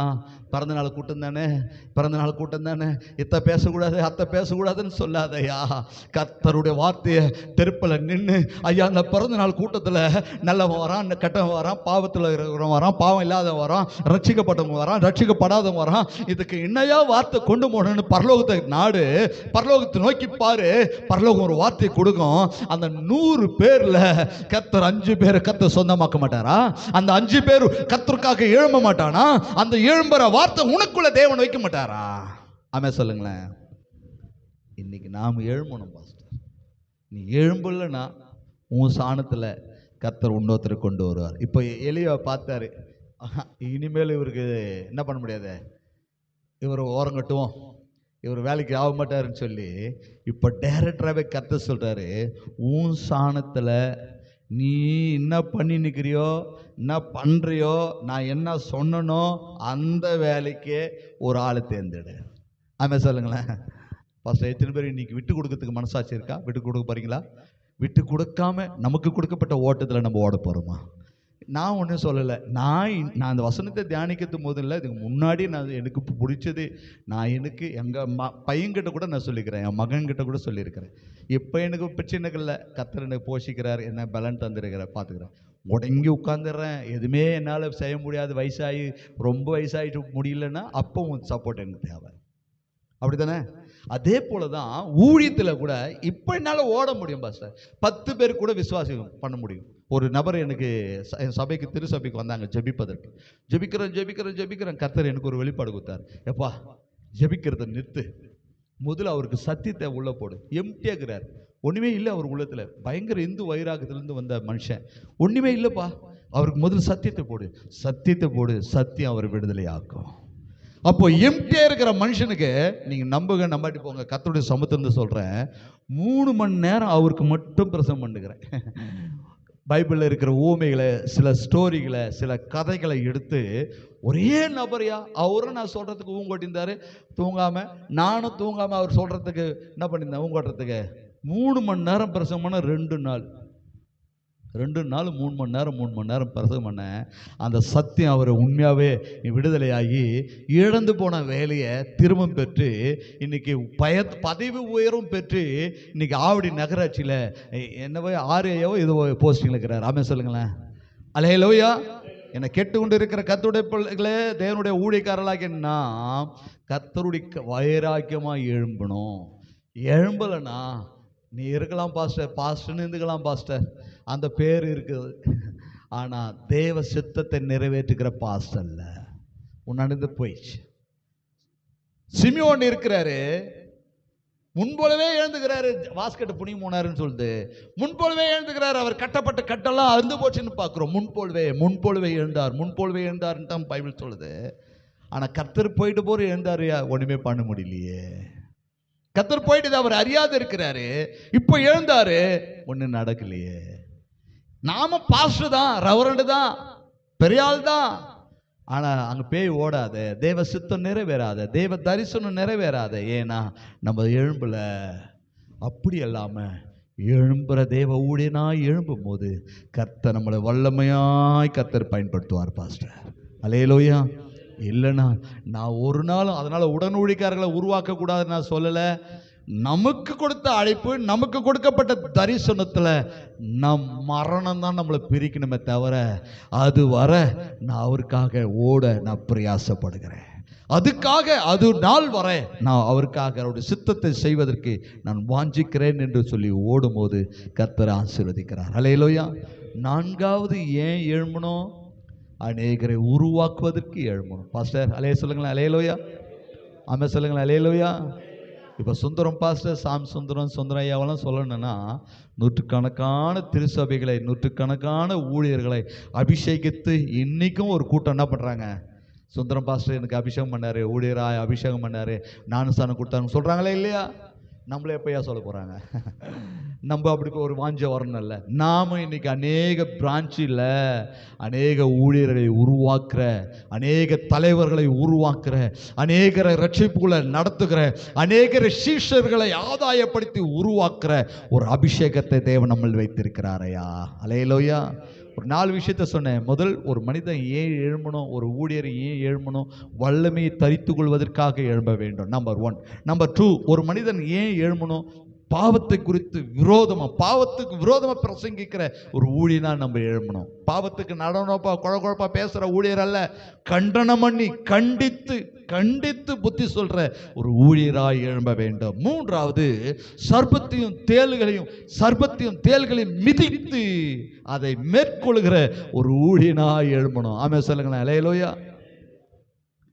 S1: பிறந்தநாள் கூட்டம் தானே, இத்த பேசக்கூடாது அத்தை பேசக்கூடாதுன்னு சொல்லாதையா. கர்த்தருடைய வார்த்தையை தெருப்பில் நின்று, ஐயா அந்த பிறந்தநாள் கூட்டத்தில் நல்லவன் வரான், கெட்டவன் வரான், பாவத்தில் இருக்கிறவன் வரான், பாவம் இல்லாதவன் வரான், ரட்சிக்கப்பட்டவங்க வரான், ரட்சிக்கப்படாதவன் வரான், இதுக்கு என்னையா வார்த்தை கொண்டு போகணும்னு பரலோகத்தை நாடு, பரலோகத்தை நோக்கி பாரு, பரலோகம் ஒரு வார்த்தையை கொடுக்கும். அந்த 100 பேர்ல கர்த்தர் 5 பேரை கர்த்தர் சொந்தமாக்க மாட்டாரா? அந்த 5 பேர் கர்த்தருக்காக எழும்ப மாட்டானா? அந்த எழும்புற வார்த்தை உனக்குள்ள தேவன் வைக்க மாட்டாரா? ஆமென் சொல்லுங்களேன். இன்னைக்கு நாம் எழும்பணும் பாஸ்டர். நீ எழும்பலன்னா உன் சாணத்துல கர்த்தர் இன்னொருத்தரை கொண்டு வருவார். இப்போ எலியா பார்த்தாரு, இனிமேல் இவருக்கு என்ன பண்ண முடியாது, இவர் ஓரங்கட்டுவோம், இவர் வேலைக்கு ஆக மாட்டாருன்னு சொல்லி இப்போ டைரக்டராகவே கர்த்தர் சொல்றாரு, உன் சாணத்துல நீ என்ன பண்ணி நிற்கிறியோ, என்ன பண்ணுறியோ, நான் என்ன சொன்னனோ அந்த வேலைக்கே ஒரு ஆளை தேர்ந்தெடு. ஆமாம் சொல்லுங்களேன். ஃபர்ஸ்ட் எத்தனை பேர் இன்னைக்கு விட்டு கொடுக்கறதுக்கு மனசாட்சி இருக்கா? விட்டு கொடுக்க போறீங்களா? விட்டு கொடுக்காம நமக்கு கொடுக்கப்பட்ட ஓட்டத்தில் நம்ம ஓட போகிறோமா? நான் ஒன்றும் சொல்லலை. நான் அந்த வசனத்தை தியானிக்கிறது போதில்லை, இதுக்கு முன்னாடி நான் எனக்கு பிடிச்சது, நான் எனக்கு எங்கள் பையன்கிட்ட கூட நான் சொல்லிக்கிறேன், என் மகன்கிட்ட கூட சொல்லியிருக்கிறேன். இப்போ எனக்கு பிரச்சனைகள் இல்லை, கர்த்தர் என்னை போஷிக்கிறார், என்ன பலன் தந்துருக்கிறார், பார்த்துக்கிறேன். முடங்கி உட்காந்துடுறேன், எதுவுமே என்னால் செய்ய முடியாது, வயசாகி ரொம்ப வயசாகிட்டு முடியலன்னா அப்போ சப்போர்ட் எனக்கு தேவை. அப்படி தானே? அதே போல தான் ஊழியத்தில் கூட இப்போ என்னால் ஓட முடியும் பாஸ்டர், 10 பேர் கூட விசுவாசம் பண்ண முடியும். ஒரு நபர் எனக்கு என் சபைக்கு திருசபைக்கு வந்தாங்க ஜெபிப்பதற்கு. ஜெபிக்கிறேன். கர்த்தர் எனக்கு ஒரு வெளிப்பாடு கொடுத்தார். எப்பா ஜெபிக்கிறத நிறுத்து, முதல்ல அவருக்கு சத்தியத்தை உள்ள போடு. எம்டியாகிறார், ஒன்றுமே இல்லை அவர் உள்ளத்தில். பயங்கர இந்து வைராகத்திலேருந்து வந்த மனுஷன், ஒன்றுமே இல்லைப்பா. அவருக்கு முதல்ல சத்தியத்தை போடு, சத்தியம் அவர் விடுதலை ஆக்கும். அப்போ எம்டியா இருக்கிற மனுஷனுக்கு நீங்க நம்பாட்டி போங்க, கர்த்தருடைய சமூகத்திலிருந்து சொல்றேன், 3 மணி நேரம் அவருக்கு மட்டும் பிரசங்கம் பண்ணுகிறேன். பைபிளில் இருக்கிற ஊமைகளை, சில ஸ்டோரிகளை, சில கதைகளை எடுத்து ஒரே நபரையா அவரும் நான் சொல்றதுக்கு ஊங்கொட்டிருந்தாரு, தூங்காம நானும் தூங்காம அவர் சொல்றதுக்கு என்ன பண்ணியிருந்தேன், ஊங்கொட்டுறதுக்கு 3 மணி நேரம் பிரசங்கம் பண்ண 2 நாள் 3 மணி நேரம் பிரசங்கம் பண்ண. அந்த சத்தியம் அவரை உண்மையாகவே விடுதலையாகி இழந்து போன வேலையை திரும்ப பெற்று இன்னைக்கு பதவி உயரும் பெற்று இன்னைக்கு ஆவடி நகராட்சியில் என்னவோ 6 இது போஸ்டிங்கில் இருக்கிறார். ஆமே சொல்லுங்களேன். அல்லேலூயா. என்னை கேட்டுக்கொண்டு இருக்கிற கர்த்தருடைய பிள்ளைகளே, தேவனுடைய ஊழியக்காரர்களாக நாம் கர்த்தருடைய வைராக்கியமாக எழும்பணும். எழும்பலைன்னா நீ இருக்கலாம் பாஸ்டர்னு இருந்துக்கலாம் பாஸ்டர், அந்த பேர் இருக்குது. ஆனால் தேவ சித்தத்தை நிறைவேற்றுகிற பாஸ்டர் இல்லை. உன்னது போயிடுச்சு. சிமியோன் இருக்கிறாரு, முன்போலவே எழுந்துக்கிறாரு, வாஸ்கெட்டு புனி போனாருன்னு சொல்லுது. முன்போலவே எழுந்துக்கிறாரு. அவர் கட்டப்பட்ட கட்டெல்லாம் அருந்து போச்சுன்னு பார்க்குறோம். முன்போலவே எழுந்தார்ன்னு தான் பைபிள் சொல்லுது. ஆனால் கர்த்தர் போயிட்டு போற எழுந்தாரு, ஒன்றுமே பண்ண முடியலையே. கர்த்தர் போயிட்டு அவர் அறியாது இருக்கிறாரு, இப்போ எழுந்தாரு, ஒன்றும் நடக்கலையே. நாம பாஸ்டர் தான், ரெவரண்ட் தான், பெரியாள் தான், ஆனால் அங்கே பேய் ஓடாத, தேவ சித்தம் நிறைவேறாத, தேவ தரிசனம் நிறைவேறாத. ஏன்னா நம்ம எழும்பல. அப்படி இல்லாமல் எழும்புற தேவ ஊழியனாய் எழும்பும் போது கர்த்தர் நம்மளை வல்லமையாய் கர்த்தர் பயன்படுத்துவார் பாஸ்டர். அல்லேலூயா. இல்லைன்னா நான் ஒரு நாளும் அதனால் உடன் ஊழியக்காரர்களை உருவாக்கக்கூடாதுன்னு நான் சொல்லலை. நமக்கு கொடுத்த அழைப்பு, நமக்கு கொடுக்கப்பட்ட தரிசனத்தில் நம் மரணம் தான் நம்மளை பிரிக்கணுமே தவிர, அது வர நான் அவருக்காக ஓட நான் பிரயாசப்படுகிறேன். அதுக்காக அது நாள் வர நான் அவருக்காக அவருடைய சித்தத்தை செய்வதற்கு நான் வாஞ்சிக்கிறேன் என்று சொல்லி ஓடும்போது கர்த்தர் ஆசீர்வதிக்கிறார். அல்லேலூயா. 4வது ஏன் எழும்பணும்? அநேகரை உருவாக்குவதற்கு எழும்பணும் பாஸ்டர். அலே சொல்லுங்களேன். அல்லேலூயா. ஆமே சொல்லுங்களேன். அல்லேலூயா. இப்போ சுந்தரம் பாஸ்டர், சுந்தரம் ஐயாவெல்லாம் சொல்லணும்னா நூற்றுக்கணக்கான திருச்சபைகளை, நூற்றுக்கணக்கான ஊழியர்களை அபிஷேகித்து இன்னைக்கும் ஒரு கூட்டம் என்ன பண்ணுறாங்க, சுந்தரம் பாஸ்டர் எனக்கு அபிஷேகம் பண்ணார், ஊழியராய் அபிஷேகம் பண்ணார், ஞானஸ்தானம் கொடுத்தாருன்னு சொல்கிறாங்களே இல்லையா? நம்மளே எப்பயா சொல்ல போகிறாங்க? நம்ம அப்படி ஒரு வாஞ்ச வரணும்ல. நாம் இன்னைக்கு அநேக பிரான்ச்சில் அநேக ஊழியர்களை உருவாக்குற, அநேக தலைவர்களை உருவாக்குற, அநேகரை ரட்சிப்புகளை நடத்துகிற, அநேகரை சீஷர்களை ஆதாயப்படுத்தி உருவாக்குற ஒரு அபிஷேகத்தை தேவன் நம்மள் வைத்திருக்கிறாரையா. அல்லேலூயா. ஒரு 4 விஷயத்த சொன்னேன். முதல், ஒரு மனிதன் ஏன் எழும்பணும், ஒரு ஊழியர் ஏன் எழும்பணும்? வல்லமையை தரித்து கொள்வதற்காக எழும்ப வேண்டும். நம்பர் 1. நம்பர் 2, ஒரு மனிதன் ஏன் எழும்பணும்? பாவத்தை குறித்து பாவத்துக்கு விரோதமா பிரசங்கிக்கிற ஒரு ஊழியனா நம்ம எழும்பணும். பாவத்துக்கு நடனப்பா குழப்பா பேசுற ஊழியர் அல்ல, கண்டனம் பண்ணி கண்டித்து புத்தி சொல்ற ஒரு ஊழியராய் எழும்ப வேண்டும். 3வது, சர்ப்பத்தையும் தேள்களையும் மிதித்து அதை மேற்கொள்கிற ஒரு ஊழியனாய் எழும்பணும். ஆமே சொல்லுங்களேன். அல்லேலூயா.